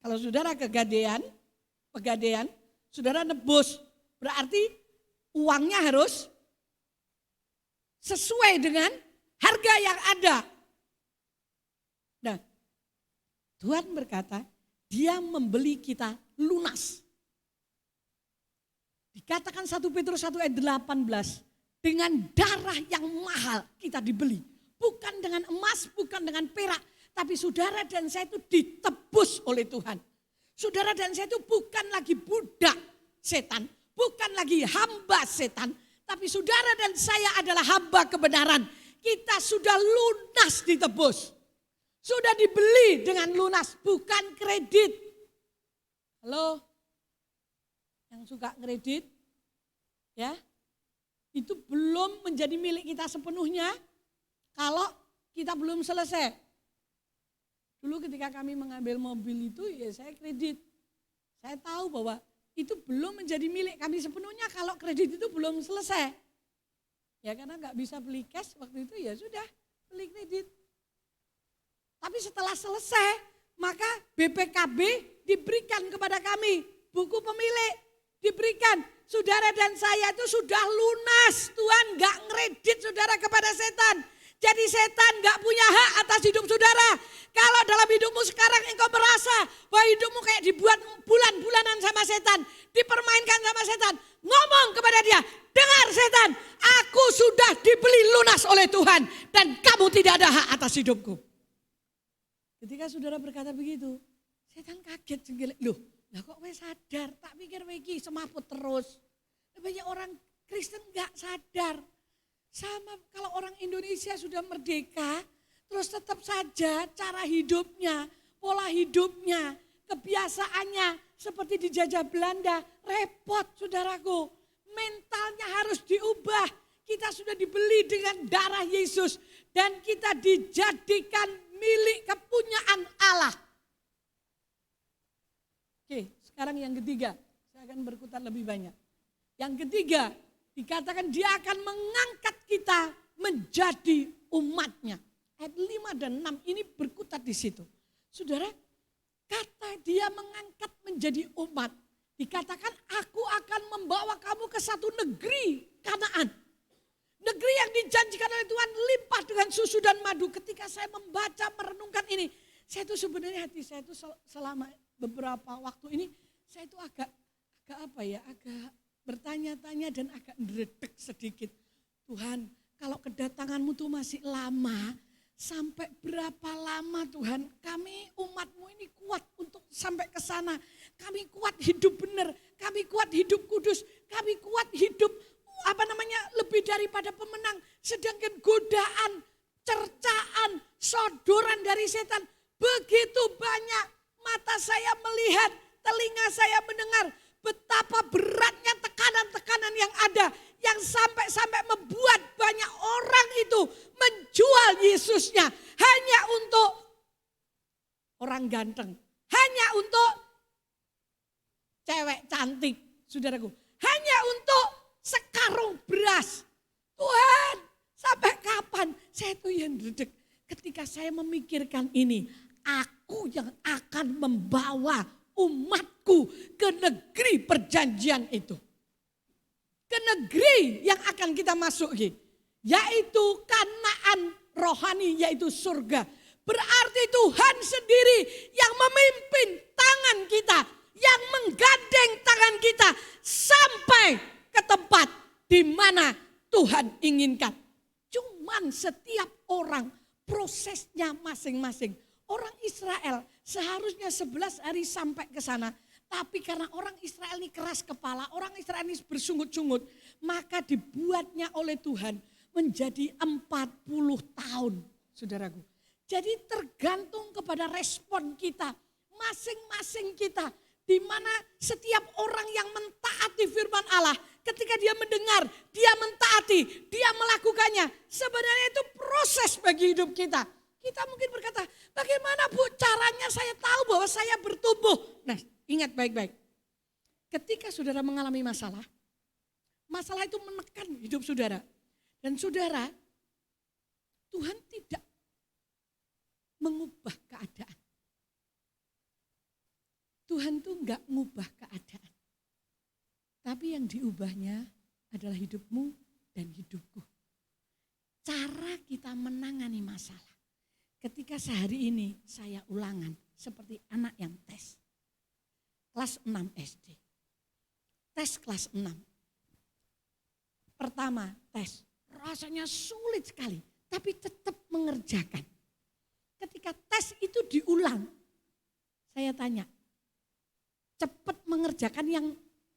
kalau saudara pegadaian, saudara nebus. Berarti uangnya harus sesuai dengan harga yang ada. Nah, Tuhan berkata, Dia membeli kita lunas. Dikatakan 1 Petrus 1 ayat 18, dengan darah yang mahal kita dibeli. Bukan dengan emas, bukan dengan perak. Tapi saudara dan saya itu ditebus oleh Tuhan. Saudara dan saya itu bukan lagi budak setan. bukan lagi hamba setan, tapi saudara dan saya adalah hamba kebenaran. Kita sudah lunas ditebus. Sudah dibeli dengan lunas, bukan kredit. Halo? Yang suka kredit? Ya? Itu belum menjadi milik kita sepenuhnya kalau kita belum selesai. Dulu ketika kami mengambil mobil itu ya saya kredit. Saya tahu bahwa itu belum menjadi milik kami sepenuhnya kalau kredit itu belum selesai. Ya karena nggak bisa beli cash waktu itu ya sudah beli kredit. Tapi setelah selesai maka BPKB diberikan kepada kami. Buku pemilik diberikan. Saudara dan saya itu sudah lunas. Tuhan gak ngeredit saudara kepada setan. Jadi setan gak punya hak atas hidup saudara. Kalau dalam hidupmu sekarang engkau merasa bahwa hidupmu kayak dibuat bulan-bulanan sama setan. Dipermainkan sama setan. Ngomong kepada dia, dengar setan, aku sudah dibeli lunas oleh Tuhan. Dan kamu tidak ada hak atas hidupku. Ketika saudara berkata begitu, setan kaget jengkelek. Loh, lah kok weh sadar? Tak pikir weki semaput terus. Banyak orang Kristen gak sadar. Sama kalau orang Indonesia sudah merdeka, terus tetap saja cara hidupnya, pola hidupnya, kebiasaannya seperti dijajah Belanda. Repot saudaraku, mentalnya harus diubah. Kita sudah dibeli dengan darah Yesus dan kita dijadikan milik kepunyaan Allah. Oke, sekarang yang ketiga, saya akan berkutat lebih banyak. Yang ketiga, dikatakan dia akan mengangkat kita menjadi umatnya. Ayat 5 dan 6 ini berkutat di situ. Saudara, kata dia mengangkat menjadi umat. Dikatakan aku akan membawa kamu ke satu negeri Kanaan. Negeri yang dijanjikan oleh Tuhan limpah dengan susu dan madu. Ketika saya membaca, merenungkan ini, saya itu sebenarnya hati saya itu selama beberapa waktu ini, saya itu agak bertanya-tanya dan agak ngeredek sedikit. Tuhan, kalau kedatanganmu tuh masih lama, sampai berapa lama Tuhan? Kami umatmu ini kuat untuk sampai ke sana. Kami kuat hidup benar, kami kuat hidup kudus, kami kuat hidup lebih daripada pemenang. Sedangkan godaan, cercaan, sodoran dari setan begitu banyak. Mata saya melihat, telinga saya mendengar betapa beratnya tekanan-tekanan yang ada. Yang sampai membuat banyak orang itu menjual Yesusnya hanya untuk orang ganteng. Hanya untuk cewek cantik, saudaraku. Hanya untuk sekarung beras. Tuhan, sampai kapan? Saya tuh yang dedek ketika saya memikirkan ini. Aku yang akan membawa umatku ke negeri perjanjian itu. Ke negeri yang akan kita masuki. Yaitu Kanaan rohani, yaitu surga. Berarti Tuhan sendiri yang memimpin tangan kita. Yang menggandeng tangan kita sampai ke tempat di mana Tuhan inginkan. Cuman setiap orang prosesnya masing-masing. Orang Israel seharusnya 11 hari sampai ke sana. Tapi karena orang Israel ini keras kepala, orang Israel ini bersungut-sungut. Maka dibuatnya oleh Tuhan menjadi 40 tahun, saudaraku. Jadi tergantung kepada respon kita, masing-masing kita. Di mana setiap orang yang mentaati firman Allah, ketika dia mendengar, dia mentaati, dia melakukannya. Sebenarnya itu proses bagi hidup kita. Kita mungkin berkata, bagaimana Bu caranya saya tahu bahwa saya bertumbuh. Nah, ingat baik-baik. Ketika saudara mengalami masalah, masalah itu menekan hidup saudara. Dan saudara, Tuhan tidak mengubah keadaan. Tuhan tuh enggak mengubah keadaan. Tapi yang diubahnya adalah hidupmu dan hidupku. Cara kita menangani masalah. Ketika sehari ini saya ulangan seperti anak yang tes. Kelas 6 SD. Tes kelas 6. Pertama tes. Rasanya sulit sekali. Tapi tetap mengerjakan. Ketika tes itu diulang. Saya tanya. Cepat mengerjakan yang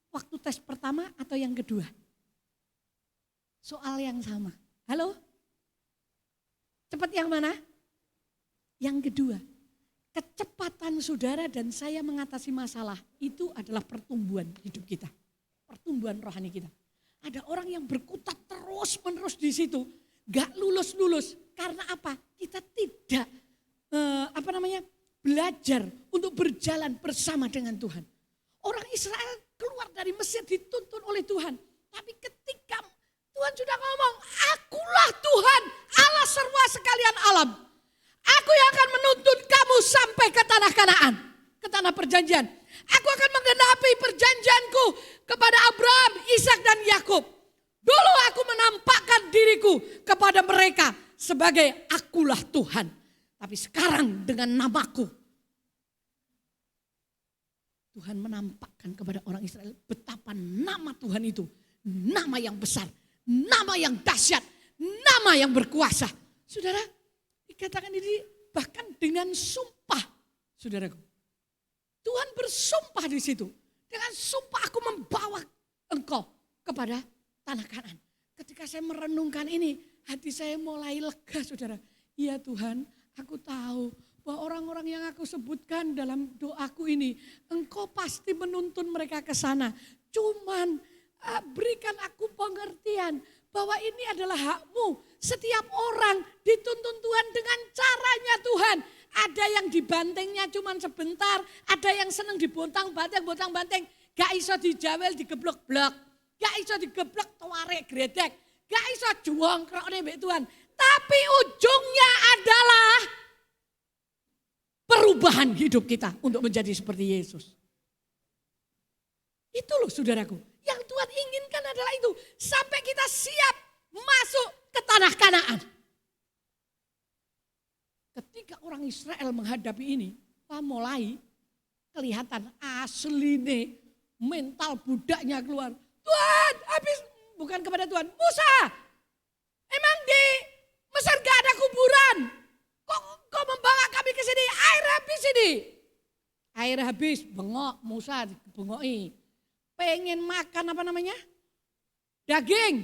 waktu tes pertama atau yang kedua? Soal yang sama. Halo? Cepat yang mana? Yang kedua. Kecepatan saudara dan saya mengatasi masalah itu adalah pertumbuhan hidup kita. Pertumbuhan rohani kita. Ada orang yang berkutat terus menerus di situ. Gak lulus-lulus. Karena apa? Kita tidak belajar untuk berjalan bersama dengan Tuhan. Orang Israel keluar dari Mesir dituntun oleh Tuhan. Tapi ketika Tuhan sudah ngomong, akulah Tuhan Allah serwa sekalian alam. Aku yang akan menuntun kamu sampai ke tanah Kanaan, ke tanah perjanjian. Aku akan menggenapi perjanjianku kepada Abraham, Ishak dan Yakub. Dulu aku menampakkan diriku kepada mereka sebagai akulah Tuhan. Tapi sekarang dengan namaku, Tuhan menampakkan kepada orang Israel betapa nama Tuhan itu nama yang besar, nama yang dahsyat, nama yang berkuasa. Saudara, dikatakan ini bahkan dengan sumpah, saudaraku. Tuhan bersumpah di situ. Dengan sumpah aku membawa engkau kepada tanah Kanaan. Ketika saya merenungkan ini, hati saya mulai lega, saudara. Iya Tuhan, aku tahu bahwa orang-orang yang aku sebutkan dalam doaku ini, engkau pasti menuntun mereka ke sana. Cuman berikan aku pengertian bahwa ini adalah hakmu. Setiap orang dituntun Tuhan dengan caranya Tuhan. Ada yang dibantingnya cuman sebentar, ada yang senang dibontang-banting, gak iso dijawel digeblok-blok, gak iso digeblok tawarek gredek, gak iso juongkrok nih Tuhan. Tapi ujungnya adalah perubahan hidup kita untuk menjadi seperti Yesus. Itu loh saudaraku, yang Tuhan inginkan adalah itu. Sampai kita siap masuk ke tanah Kanaan. Ketika orang Israel menghadapi ini, mulai kelihatan asli nih, mental budaknya keluar. Tuhan, habis bukan kepada Tuhan, Musa, emang di Mesir gak ada kuburan? Kok membawa kami ke sini? Air habis ini. Air habis, bengok Musa bengoki. Pengen makan apa namanya? Daging.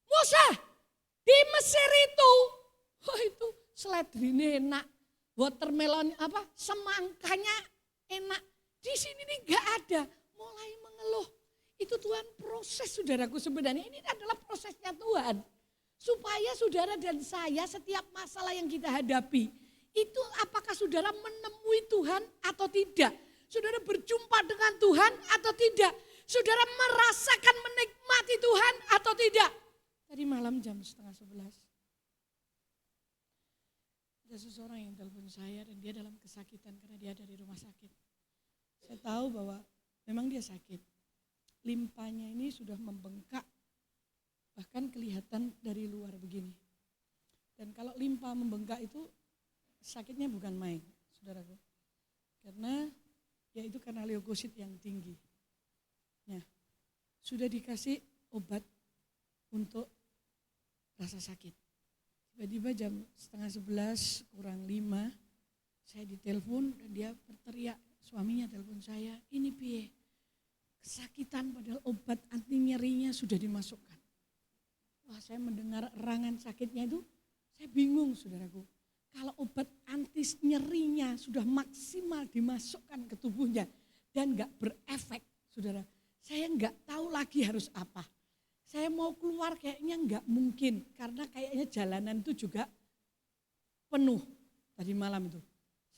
Musa, di Mesir itu seledrine enak, watermelon semangkanya enak. Di sini nih gak ada, mulai mengeluh. Itu Tuhan proses saudaraku sebenarnya, ini adalah prosesnya Tuhan. Supaya saudara dan saya setiap masalah yang kita hadapi, itu apakah saudara menemui Tuhan atau tidak? Saudara berjumpa dengan Tuhan atau tidak? Saudara merasakan menikmati Tuhan atau tidak? Tadi malam jam 10:30. Ada seseorang yang telepon saya dan dia dalam kesakitan karena dia ada di rumah sakit. Saya tahu bahwa memang dia sakit. Limpanya ini sudah membengkak, bahkan kelihatan dari luar begini. Dan kalau limpa membengkak itu sakitnya bukan main, saudaraku. Karena yaitu karena leukosit yang tinggi. Nah, sudah dikasih obat untuk rasa sakit. Tiba-tiba jam 10:30 kurang 5, saya ditelepon dan dia berteriak, suaminya telepon saya, ini piye? Kesakitan padahal obat anti nyerinya sudah dimasukkan. Wah, saya mendengar erangan sakitnya itu, saya bingung saudaraku. Kalau obat anti nyerinya sudah maksimal dimasukkan ke tubuhnya dan gak berefek, saudara, saya gak tahu lagi harus apa. Saya mau keluar kayaknya gak mungkin karena kayaknya jalanan itu juga penuh tadi malam itu.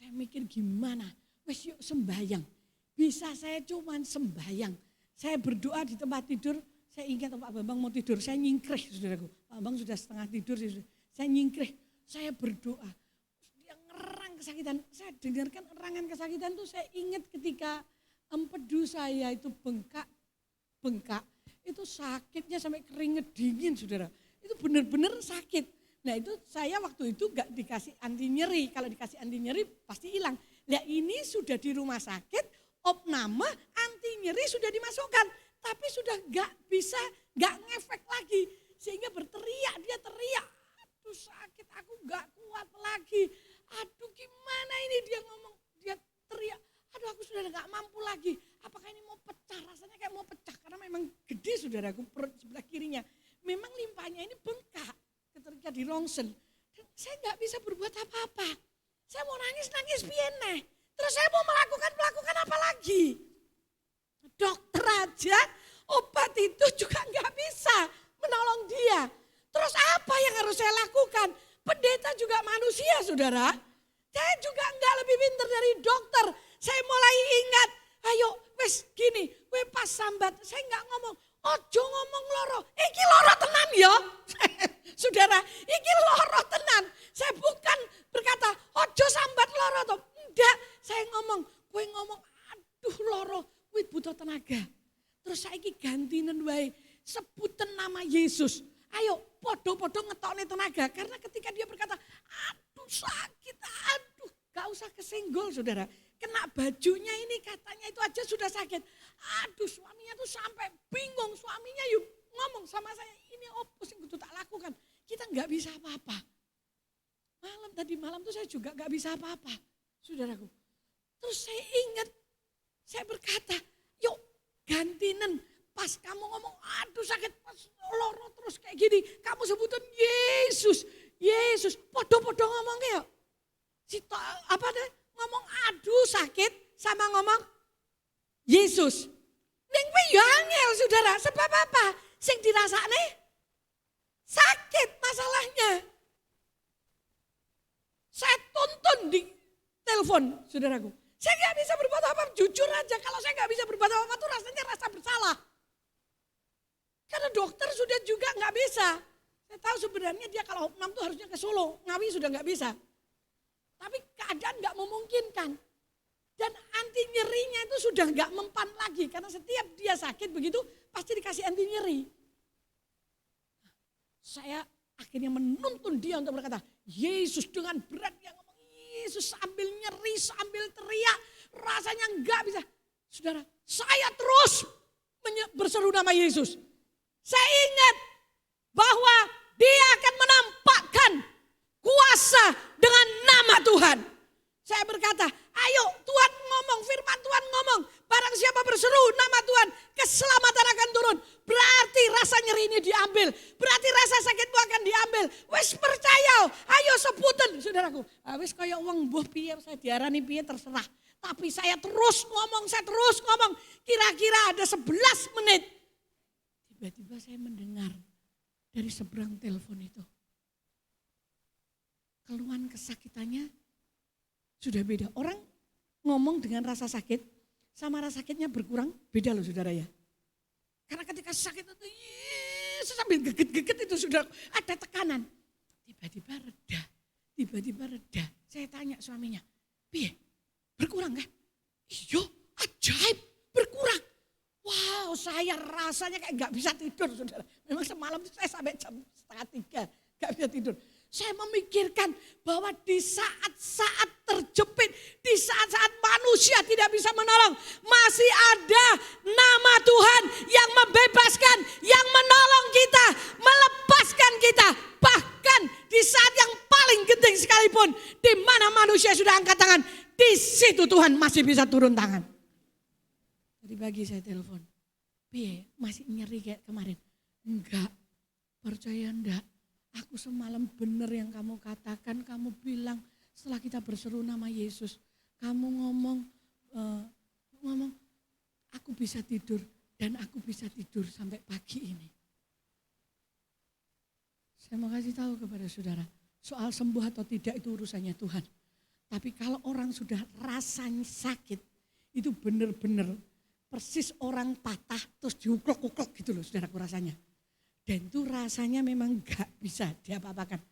Saya mikir gimana, wes yuk sembahyang. Bisa saya cuman sembahyang. Saya berdoa di tempat tidur, saya ingat Pak Bambang mau tidur, saya nyingkrih saudaraku. Pak Bambang sudah setengah tidur, saya nyingkrih, saya berdoa. Dia ngerang kesakitan, saya dengarkan erangan kesakitan itu saya ingat ketika empedu saya itu bengkak, itu sakitnya sampai keringet dingin saudara. Itu benar-benar sakit. Nah itu saya waktu itu gak dikasih anti nyeri, kalau dikasih anti nyeri pasti hilang. Nah ini sudah di rumah sakit, opname anti nyeri sudah dimasukkan. Tapi sudah gak ngefek lagi. Sehingga dia teriak, aduh sakit aku gak kuat lagi. Aduh gimana ini dia ngomong, dia teriak, Aduh aku sudah gak mampu lagi. Apakah ini mau pecah? Rasanya kayak mau pecah karena memang gede saudaraku perut sebelah kirinya. Memang limpahnya ini bengkak ketika dirongsel. Dan saya gak bisa berbuat apa-apa. Saya mau nangis piene. Terus saya mau melakukan apa lagi? Dokter aja obat itu juga gak bisa menolong dia. Terus apa yang harus saya lakukan? Pendeta juga manusia saudara. Saya juga enggak lebih pintar dari dokter. Saya mulai ingat, ayo wes gini, we pas sambat. Saya enggak ngomong, ojo ngomong loro. Iki loro tenan ya. Saudara, iki loro tenan. Saya bukan berkata, ojo sambat loro toh. Enggak, saya ngomong, kue ngomong, aduh loro, kue butuh tenaga. Terus saya gantinen wae, sebutan nama Yesus. Ayo podo-podo ngetokne tenaga. Karena ketika dia berkata, aduh sakit, aduh gak usah kesenggol saudara. Kena bajunya ini katanya itu aja sudah sakit. Aduh suaminya tuh sampai bingung. Suaminya yuk ngomong sama saya, ini opo sing kudu tak lakukan. Kita gak bisa apa-apa. Tadi malam tuh saya juga gak bisa apa-apa. Saudaraku. Terus saya ingat, saya berkata, yuk gantinen. Pas kamu ngomong, aduh sakit, pas loro terus kayak gini. Kamu sebutin Yesus, Yesus. Podo-podo ngomongnya. Apa deh? Ngomong aduh sakit sama ngomong Yesus. Ning kuwi yo angel saudara. Sebab apa? Sing dirasakne sakit masalahnya. Saya tuntun di telepon saudaraku. Saya gak bisa berbuat apa, jujur aja kalau saya gak bisa berbuat apa tuh rasanya rasa bersalah. Karena dokter sudah juga gak bisa. Saya tahu sebenarnya dia kalau opnam tuh harusnya ke Solo, Ngawi sudah gak bisa. Tapi keadaan gak memungkinkan. Dan anti nyerinya itu sudah gak mempan lagi. Karena setiap dia sakit begitu pasti dikasih anti nyeri. Saya akhirnya menuntun dia untuk berkata, Yesus dengan berat dia ngomong, Yesus sambil nyeri, sambil teriak, rasanya enggak bisa. Saudara, saya terus berseru nama Yesus. Saya ingat bahwa dia akan menampakkan kuasa dengan nama Tuhan. Saya berkata, ayo Tuhan ngomong, firman Tuhan ngomong. Barang siapa berseru nama Tuhan, keselamatan akan turun. Berarti rasa nyeri ini diambil. Berarti rasa sakitmu akan diambil. Wes percaya, ayo sebutin saudaraku. Wes kaya uang buah piye, saya diarani piye terserah. Tapi saya terus ngomong, Kira-kira ada 11 menit. Tiba-tiba saya mendengar dari seberang telepon itu. Keluhan kesakitannya sudah beda. Orang ngomong dengan rasa sakit sama rasa sakitnya berkurang beda loh saudara ya. Karena ketika sakit itu sambil geget-geget itu sudah ada tekanan. Tiba-tiba reda. Saya tanya suaminya, piye? Berkurang kan? Iya, ajaib, berkurang. Wow, saya rasanya kayak gak bisa tidur saudara. Memang semalam saya sampai jam 2:30 gak bisa tidur. Saya memikirkan bahwa di saat-saat terjepit, di saat-saat manusia tidak bisa menolong, masih ada nama Tuhan yang membebaskan, yang menolong kita, melepaskan kita. Bahkan di saat yang paling genting sekalipun, di mana manusia sudah angkat tangan, di situ Tuhan masih bisa turun tangan. Tadi pagi saya telepon, piye masih nyeri kayak kemarin? Enggak, percaya enggak? Aku semalam benar yang kamu katakan, kamu bilang setelah kita berseru nama Yesus, kamu ngomong, aku bisa tidur dan aku bisa tidur sampai pagi ini. Saya mau kasih tahu kepada saudara, soal sembuh atau tidak itu urusannya Tuhan. Tapi kalau orang sudah rasanya sakit, itu benar-benar persis orang patah terus diuklok-uklok gitu loh saudaraku rasanya. Dan itu rasanya memang gak bisa diapa-apakan.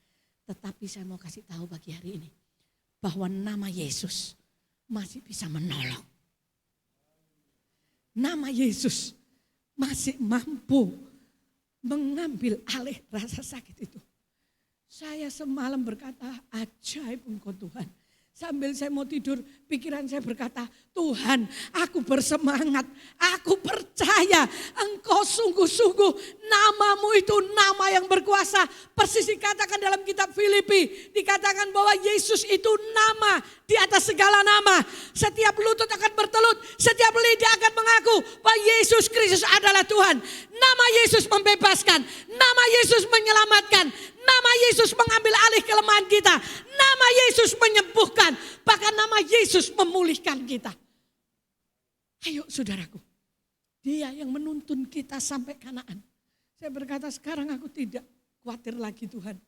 Tetapi saya mau kasih tahu pagi hari ini. Bahwa nama Yesus masih bisa menolong. Nama Yesus masih mampu mengambil alih rasa sakit itu. Saya semalam berkata, ajaib Engkau Tuhan. Sambil saya mau tidur, pikiran saya berkata, Tuhan, aku bersemangat, aku percaya Engkau sungguh-sungguh namamu itu nama yang berkuasa. Persis dikatakan dalam kitab Filipi, dikatakan bahwa Yesus itu nama di atas segala nama. Setiap lutut akan bertelut, setiap lidah akan mengaku bahwa Yesus Kristus adalah Tuhan. Nama Yesus membebaskan, nama Yesus menyelamatkan, nama Yesus mengambil alih kelemahan kita. Nama Yesus menyembuhkan, bahkan nama Yesus memulihkan kita. Ayo saudaraku, Dia yang menuntun kita sampai Kanaan. Saya berkata sekarang aku tidak khawatir lagi Tuhan.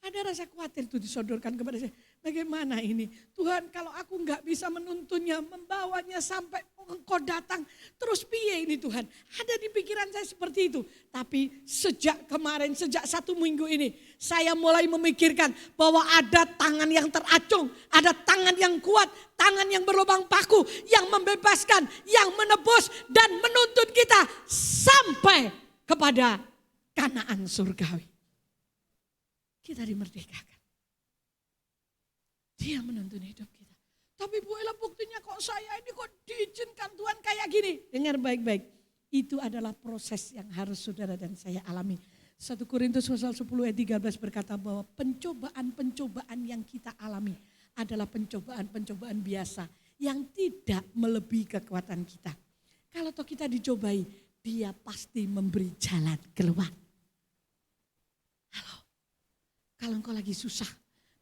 Ada rasa khawatir itu disodorkan kepada saya. Bagaimana ini? Tuhan kalau aku enggak bisa menuntunnya, membawanya sampai Engkau datang. Terus piye ini Tuhan? Ada di pikiran saya seperti itu. Tapi sejak kemarin, sejak 1 minggu ini. Saya mulai memikirkan bahwa ada tangan yang teracung. Ada tangan yang kuat, tangan yang berlubang paku. Yang membebaskan, yang menebus dan menuntun kita sampai kepada Kanaan surgawi. Kita dimerdekakan. Dia menuntun hidup kita. Tapi Bu Ella buktinya kok saya ini kok diizinkan Tuhan kayak gini. Dengar baik-baik. Itu adalah proses yang harus saudara dan saya alami. 1 Korintus pasal 10 ayat 13 berkata bahwa pencobaan-pencobaan yang kita alami adalah pencobaan-pencobaan biasa. Yang tidak melebihi kekuatan kita. Kalau toh kita dicobai, Dia pasti memberi jalan keluar. Kalau engkau lagi susah,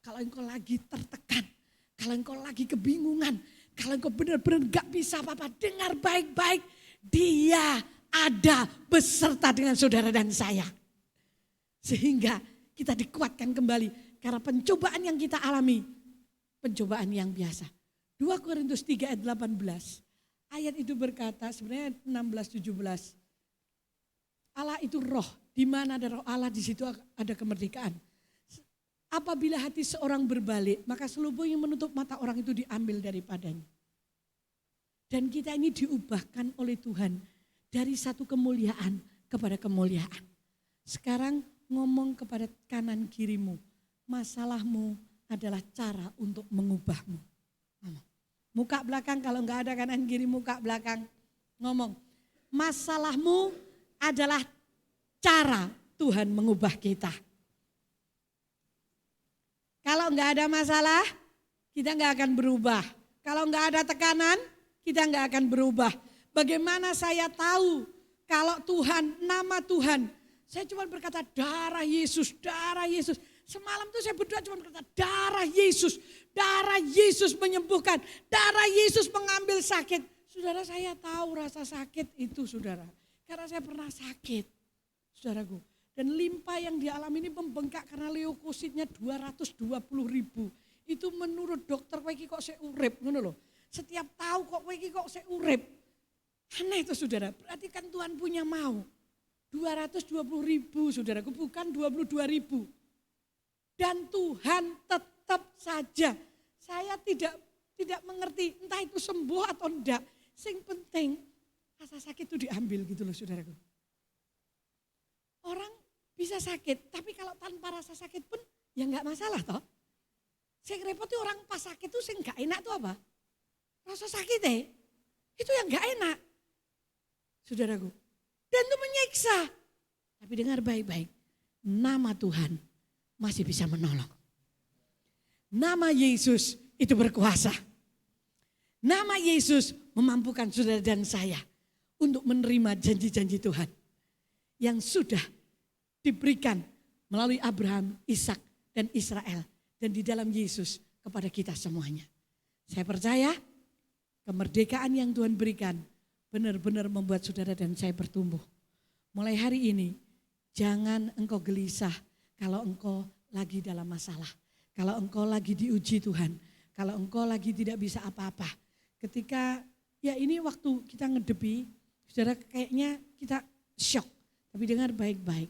kalau engkau lagi tertekan, kalau engkau lagi kebingungan, kalau engkau benar-benar gak bisa apa-apa, dengar baik-baik. Dia ada beserta dengan saudara dan saya. Sehingga kita dikuatkan kembali. Karena pencobaan yang kita alami, pencobaan yang biasa. 2 Korintus 3 ayat 18. Ayat itu berkata, sebenarnya 16-17. Allah itu roh, di mana ada roh Allah di situ ada kemerdekaan. Apabila hati seorang berbalik, maka seluruh yang menutup mata orang itu diambil daripadanya. Dan kita ini diubahkan oleh Tuhan dari satu kemuliaan kepada kemuliaan. Sekarang ngomong kepada kanan kirimu, masalahmu adalah cara untuk mengubahmu. Muka belakang, kalau enggak ada kanan kiri muka belakang, ngomong. Masalahmu adalah cara Tuhan mengubah kita. Kalau enggak ada masalah, kita enggak akan berubah. Kalau enggak ada tekanan, kita enggak akan berubah. Bagaimana saya tahu kalau Tuhan, nama Tuhan. Saya cuma berkata darah Yesus, darah Yesus. Semalam tuh saya berdoa cuma berkata darah Yesus menyembuhkan. Darah Yesus mengambil sakit. Saudara, saya tahu rasa sakit itu saudara. Karena saya pernah sakit, saudaraku. Dan limpa yang dialami ini membengkak karena leukositnya 220.000. Itu menurut dokter kowe iki kok sik urip ngono lho. Setiap tahu kok kowe iki kok sik urip. Aneh itu saudara, berarti kan Tuhan punya mau. 220.000 saudaraku, bukan 22.000. Dan Tuhan tetap saja, saya tidak mengerti entah itu sembuh atau enggak. Sing penting rasa sakit itu diambil gitu loh saudaraku. Orang bisa sakit, tapi kalau tanpa rasa sakit pun ya enggak masalah toh. Sing repot itu orang pas sakit itu sing enggak enak tuh apa? Rasa sakit itu yang enggak enak. Saudaraku. Dan itu menyiksa. Tapi dengar baik-baik, nama Tuhan masih bisa menolong. Nama Yesus itu berkuasa. Nama Yesus memampukan saudara dan saya untuk menerima janji-janji Tuhan yang sudah diberikan melalui Abraham, Ishak, dan Israel. Dan di dalam Yesus kepada kita semuanya. Saya percaya kemerdekaan yang Tuhan berikan benar-benar membuat saudara dan saya bertumbuh. Mulai hari ini jangan engkau gelisah kalau engkau lagi dalam masalah. Kalau engkau lagi diuji Tuhan. Kalau engkau lagi tidak bisa apa-apa. Ketika ya ini waktu kita ngedepi, saudara kayaknya kita shock. Tapi dengar baik-baik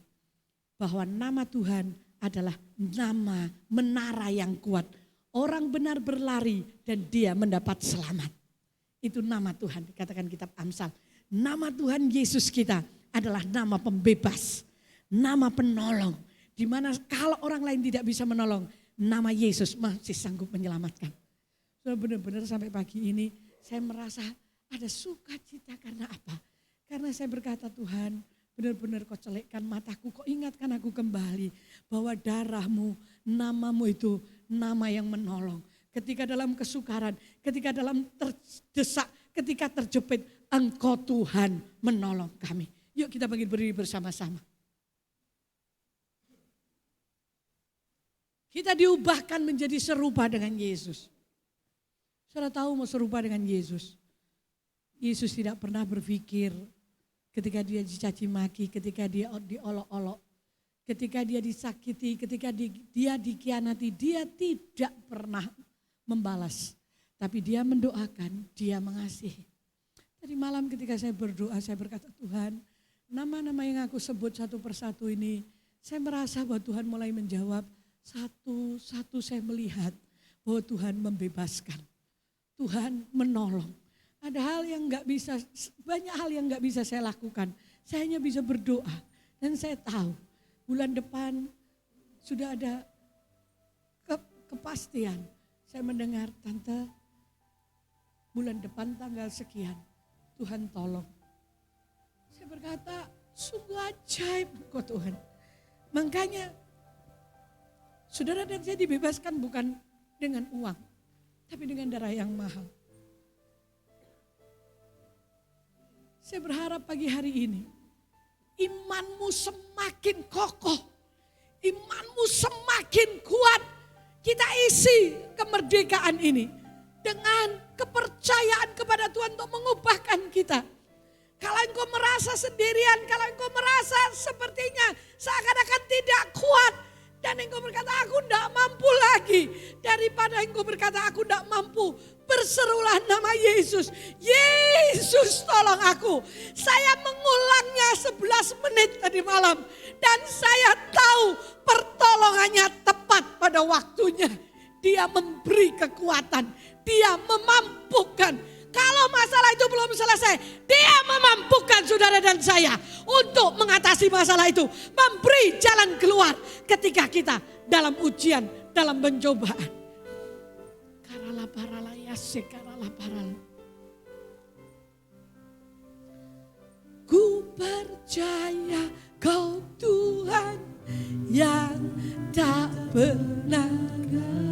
bahwa nama Tuhan adalah nama menara yang kuat. Orang benar berlari dan dia mendapat selamat. Itu nama Tuhan, katakan kitab Amsal. Nama Tuhan Yesus kita adalah nama pembebas, nama penolong. Di mana kalau orang lain tidak bisa menolong, nama Yesus masih sanggup menyelamatkan. Benar-benar sampai pagi ini saya merasa ada sukacita. Karena apa? Karena saya berkata, Tuhan, benar-benar kau celikkan mataku, kau ingatkan aku kembali bahwa darahmu, namamu itu nama yang menolong. Ketika dalam kesukaran, ketika dalam terdesak, ketika terjepit, Engkau Tuhan menolong kami. Yuk kita berdiri bersama-sama. Kita diubahkan menjadi serupa dengan Yesus. Saudara tahu mau serupa dengan Yesus. Yesus tidak pernah berpikir ketika dia dicaci maki, ketika dia diolok-olok, ketika dia disakiti, ketika dia dikhianati, dia tidak pernah membalas. Tapi dia mendoakan, dia mengasihi. Tadi malam ketika saya berdoa, saya berkata, Tuhan, nama-nama yang aku sebut satu persatu ini, saya merasa bahwa Tuhan mulai menjawab, satu-satu saya melihat bahwa Tuhan membebaskan. Tuhan menolong. Ada hal yang enggak bisa, banyak hal yang enggak bisa saya lakukan. Saya hanya bisa berdoa. Dan saya tahu bulan depan sudah ada kepastian. Saya mendengar, Tante, bulan depan tanggal sekian, Tuhan tolong. Saya berkata, sungguh ajaib kok Tuhan. Makanya, saudara dan saya dibebaskan bukan dengan uang, tapi dengan darah yang mahal. Saya berharap pagi hari ini, imanmu semakin kokoh, imanmu semakin kuat. Kita isi kemerdekaan ini dengan kepercayaan kepada Tuhan untuk mengubahkan kita. Kalau engkau merasa sendirian, kalau engkau merasa sepertinya seakan-akan tidak kuat, dan engkau berkata aku tidak mampu lagi, daripada engkau berkata aku tidak mampu, berserulah nama Yesus. Yesus tolong aku. Saya mengulangnya 11 menit tadi malam. Dan saya tahu pertolongannya tepat pada waktunya. Dia memberi kekuatan. Dia memampukan. Kalau masalah itu belum selesai, dia memampukan saudara dan saya untuk mengatasi masalah itu. Memberi jalan keluar ketika kita dalam ujian, dalam pencobaan. Karala parala yase karala parala. Ku percaya Kau Tuhan yang tak pernah,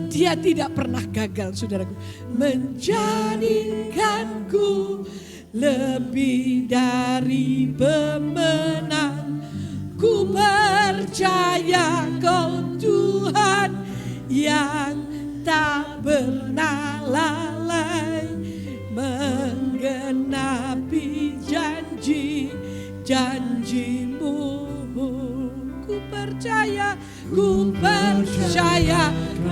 Dia tidak pernah gagal, saudaraku, menjadikanku lebih dari pemenang. Ku percaya Kau Tuhan yang tak pernah lalai menggenapi janji-janjimu. Ku percaya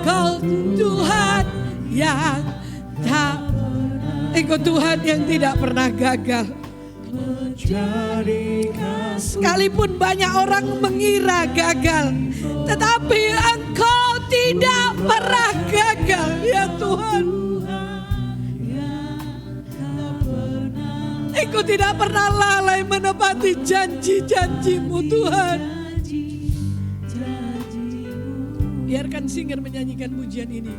Kau Tuhan yang tak pernah, Engkau Tuhan yang tidak pernah gagal. Sekalipun banyak orang mengira gagal, tetapi Engkau tidak pernah gagal, ya Tuhan. Engkau tidak pernah lalai menepati janji-janjimu, Tuhan. Biarkan singer menyanyikan pujian ini.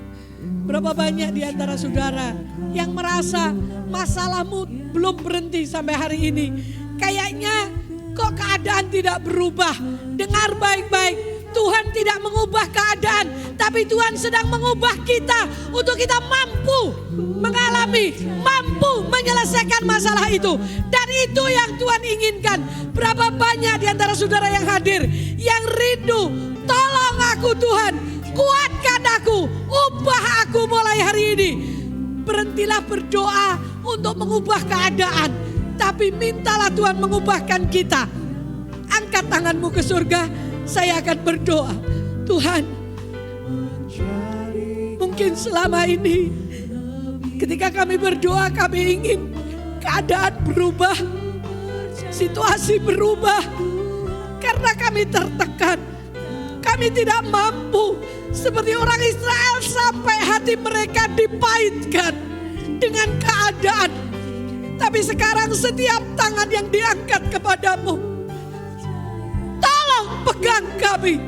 Berapa banyak di antara saudara yang merasa masalahmu belum berhenti sampai hari ini. Kayaknya kok keadaan tidak berubah. Dengar baik-baik. Tuhan tidak mengubah keadaan, tapi Tuhan sedang mengubah kita untuk kita mampu mengalami, mampu menyelesaikan masalah itu. Dan itu yang Tuhan inginkan. Berapa banyak di antara saudara yang hadir yang rindu, tolong aku Tuhan, kuatkan aku, ubah aku mulai hari ini. Berhentilah berdoa untuk mengubah keadaan, tapi mintalah Tuhan mengubahkan kita. Angkat tanganmu ke surga. Saya akan berdoa, Tuhan, mungkin selama ini ketika kami berdoa kami ingin keadaan berubah, situasi berubah, karena kami tertekan, kami tidak mampu seperti orang Israel sampai hati mereka dipahitkan dengan keadaan. Tapi sekarang setiap tangan yang diangkat kepadamu, pegang kami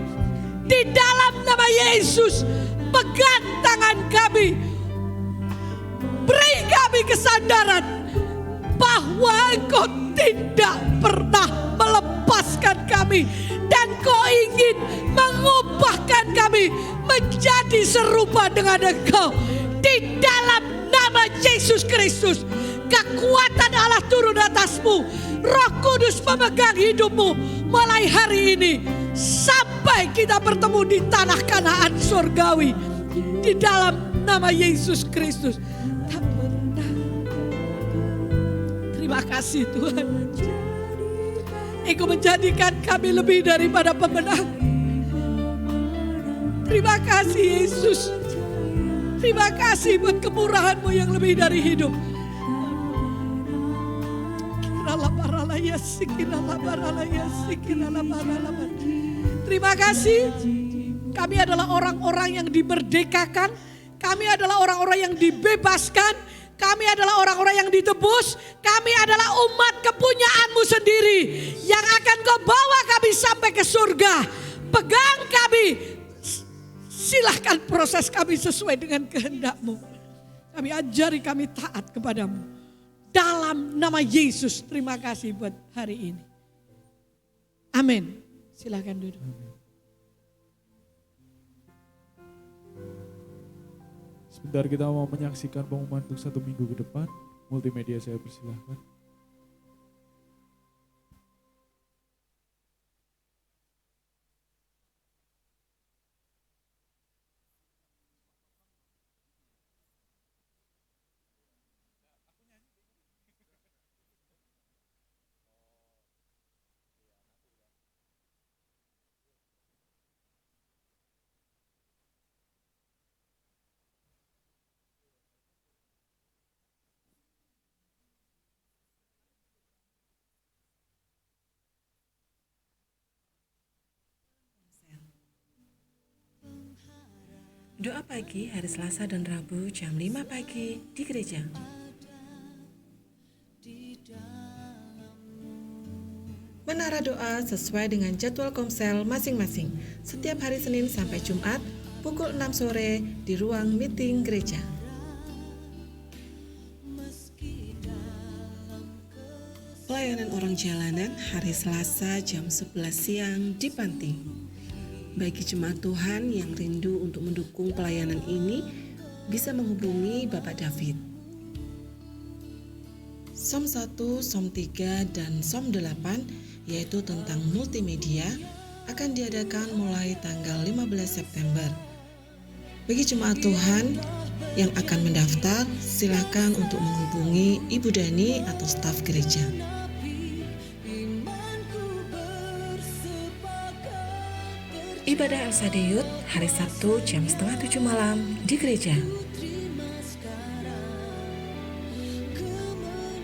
di dalam nama Yesus. Pegang tangan kami. Beri kami kesadaran bahwa Engkau tidak pernah melepaskan kami. Dan Kau ingin mengubahkan kami menjadi serupa dengan Engkau. Di dalam nama Yesus Kristus, kekuatan Allah turun atasmu. Roh Kudus memegang hidupmu mulai hari ini. Sampai kita bertemu di tanah Kanaan surgawi. Di dalam nama Yesus Kristus. Terima kasih Tuhan. Engkau menjadikan kami lebih daripada pemenang. Terima kasih Yesus. Terima kasih buat kemurahan-Mu yang lebih dari hidup. Terima kasih. Kami adalah orang-orang yang dimerdekakan. Kami adalah orang-orang yang dibebaskan. Kami adalah orang-orang yang ditebus. Kami adalah umat kepunyaan-Mu sendiri. Yang akan Kau bawa kami sampai ke surga. Pegang kami. Silahkan proses kami sesuai dengan kehendak-Mu. Kami ajari kami taat kepadamu. Dalam nama Yesus, terima kasih buat hari ini. Amin. Silahkan duduk. Sebentar kita mau menyaksikan pengumuman untuk 1 minggu ke depan. Multimedia saya persilahkan. Doa pagi hari Selasa dan Rabu jam 5 pagi di gereja. Menara doa sesuai dengan jadwal komsel masing-masing. Setiap hari Senin sampai Jumat pukul 6 sore di ruang meeting gereja. Pelayanan orang jalanan hari Selasa jam 11 siang di Panti. Bagi jemaat Tuhan yang rindu untuk mendukung pelayanan ini, bisa menghubungi Bapak David. Som 1, Som 3, dan Som 8, yaitu tentang multimedia, akan diadakan mulai tanggal 15 September. Bagi jemaat Tuhan yang akan mendaftar, silakan untuk menghubungi Ibu Dani atau staf gereja. Ibadah Elsa Deyut hari Sabtu jam 6:30 malam di gereja.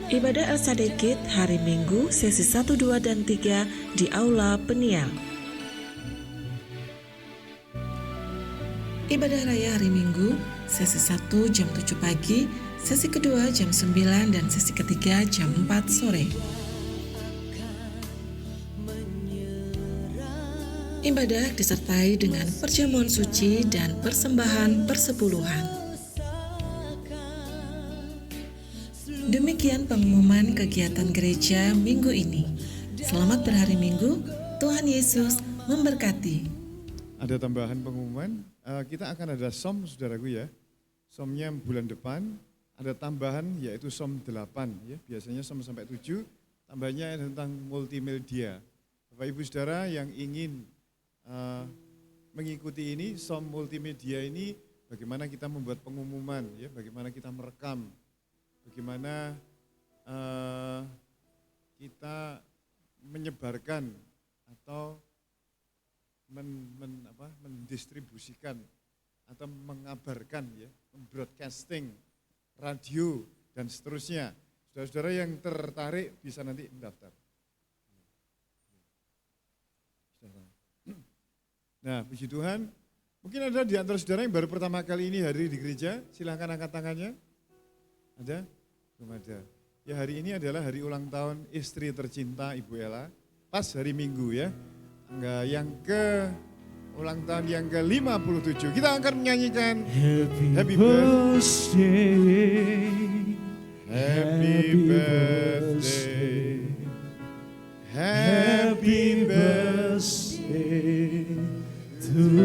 Ibadah Elsa Dekit hari Minggu sesi 1, 2, dan 3 di Aula Peniel. Ibadah Raya hari Minggu sesi 1 jam 7 pagi, sesi kedua jam 9, dan sesi ketiga jam 4 sore. Ibadah disertai dengan perjamuan suci dan persembahan persepuluhan. Demikian pengumuman kegiatan gereja minggu ini. Selamat berhari Minggu, Tuhan Yesus memberkati. Ada tambahan pengumuman, kita akan ada som saudaraku ya. Somnya bulan depan, ada tambahan yaitu som 8 ya. Biasanya som sampai 7, tambahnya tentang multimedia. Bapak Ibu Saudara yang ingin mengikuti ini, som multimedia ini, bagaimana kita membuat pengumuman, ya, bagaimana kita merekam, bagaimana kita menyebarkan atau mendistribusikan atau mengabarkan, ya, membroadcasting, radio dan seterusnya. Saudara-saudara yang tertarik bisa nanti mendaftar. Nah, puji Tuhan, mungkin ada di antara saudara yang baru pertama kali ini hadir di gereja, silahkan angkat tangannya. Ada? Belum ada. Ya, hari ini adalah hari ulang tahun istri tercinta Ibu Ella, pas hari Minggu ya. Yang ulang tahun yang ke-57. Kita akan menyanyikan Happy birthday, Happy birthday, Happy birthday to you.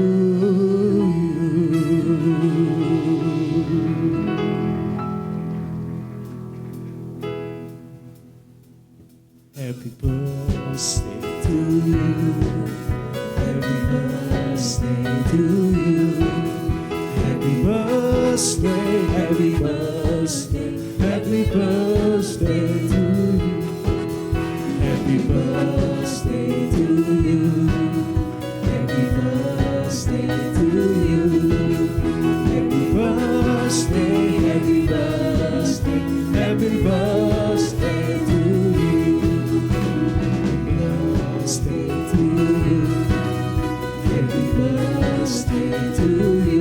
Happy birthday to you. Happy birthday to you. Happy birthday, happy birthday, happy birthday to you. Happy birthday to you. Happy birthday to you. Happy birthday, happy birthday, happy birthday to you. Birthday to you. Happy birthday to you.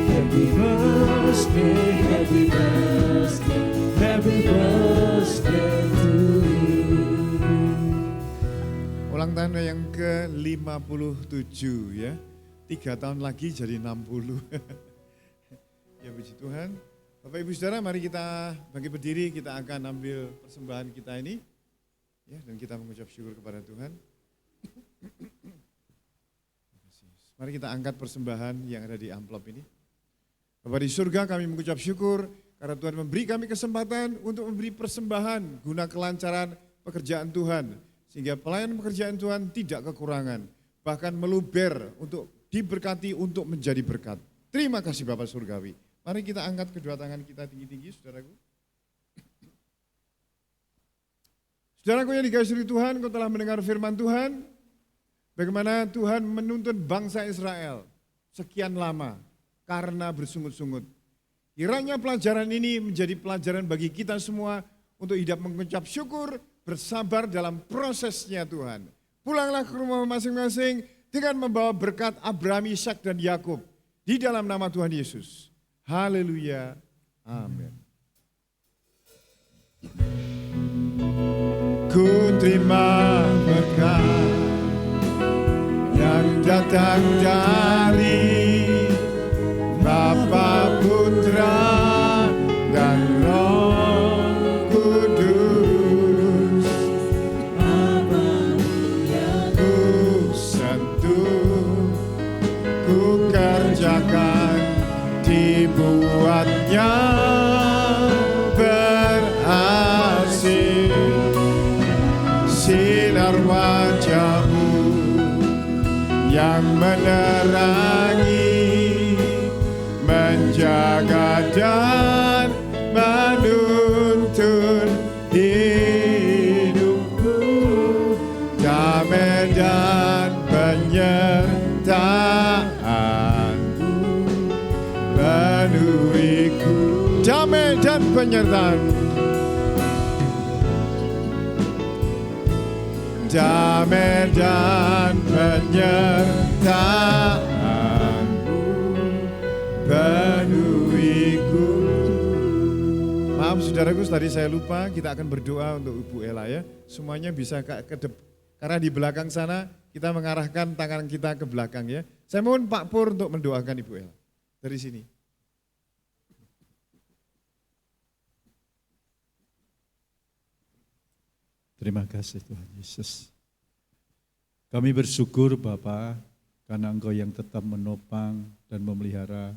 Happy birthday, happy birthday, happy birthday to you. Ulang tahun yang ke-57 ya. 3 tahun lagi jadi 60. Ya puji Tuhan. Bapak Ibu Saudara, mari kita bangkit berdiri, kita akan ambil persembahan kita ini. Ya, dan kita mengucap syukur kepada Tuhan. Mari kita angkat persembahan yang ada di amplop ini. Bapa di surga, kami mengucap syukur karena Tuhan memberi kami kesempatan untuk memberi persembahan guna kelancaran pekerjaan Tuhan. Sehingga pelayanan pekerjaan Tuhan tidak kekurangan. Bahkan meluber untuk diberkati untuk menjadi berkat. Terima kasih Bapak Surgawi. Mari kita angkat kedua tangan kita tinggi-tinggi, saudaraku. Saudaraku yang dikasihi Tuhan, kau telah mendengar firman Tuhan. Bagaimana Tuhan menuntun bangsa Israel sekian lama karena bersungut-sungut. Kiranya pelajaran ini menjadi pelajaran bagi kita semua untuk hidup mengucap syukur, bersabar dalam prosesnya Tuhan. Pulanglah ke rumah masing-masing dengan membawa berkat Abraham, Ishak dan Yakub di dalam nama Tuhan Yesus. Haleluya. Amin. Ku terima berkat yang datang dari Bapa, Putra, dan Roh Kudus. Ku sentuh, ku kerjakan, dibuatnya berhasil. Sinar wajah-Mu yang menerangi, menjaga dan menuntun hidupku, damai dan penyertaan-Mu penuhiku. Damai dan penyertaan, damai dan penyertaan-Mu penuhiku. Maaf saudaraku, tadi saya lupa, kita akan berdoa untuk Ibu Ella ya. Semuanya bisa ke depan, karena di belakang sana kita mengarahkan tangan kita ke belakang ya. Saya mohon Pak Pur untuk mendoakan Ibu Ella dari sini. Terima kasih Tuhan Yesus. Kami bersyukur Bapa, karena Engkau yang tetap menopang dan memelihara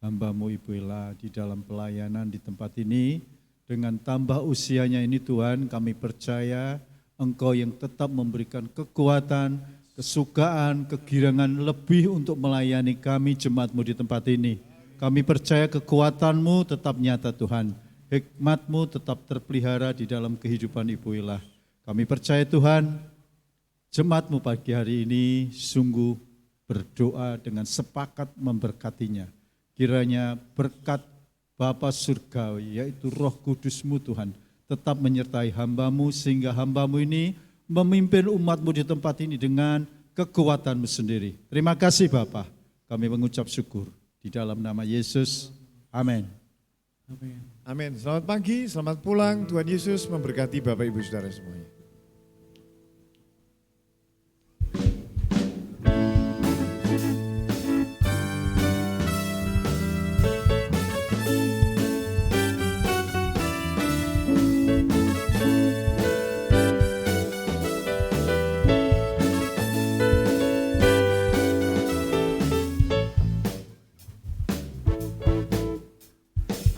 hamba-Mu Ibu Ella di dalam pelayanan di tempat ini. Dengan tambah usianya ini Tuhan, kami percaya Engkau yang tetap memberikan kekuatan, kesukaan, kegirangan lebih untuk melayani kami jemaat-Mu di tempat ini. Kami percaya kekuatan-Mu tetap nyata Tuhan, hikmat-Mu tetap terpelihara di dalam kehidupan Ibu Ella. Kami percaya Tuhan, jemaat-Mu pagi hari ini sungguh berdoa dengan sepakat memberkatinya. Kiranya berkat Bapa Surgawi, yaitu Roh Kudus-Mu Tuhan, tetap menyertai hamba-Mu sehingga hamba-Mu ini memimpin umat-Mu di tempat ini dengan kekuatan-Mu sendiri. Terima kasih Bapa, kami mengucap syukur di dalam nama Yesus. Amin. Amin. Amin. Selamat pagi, selamat pulang. Tuhan Yesus memberkati Bapak Ibu Saudara semuanya.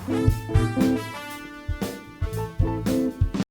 Tuhan.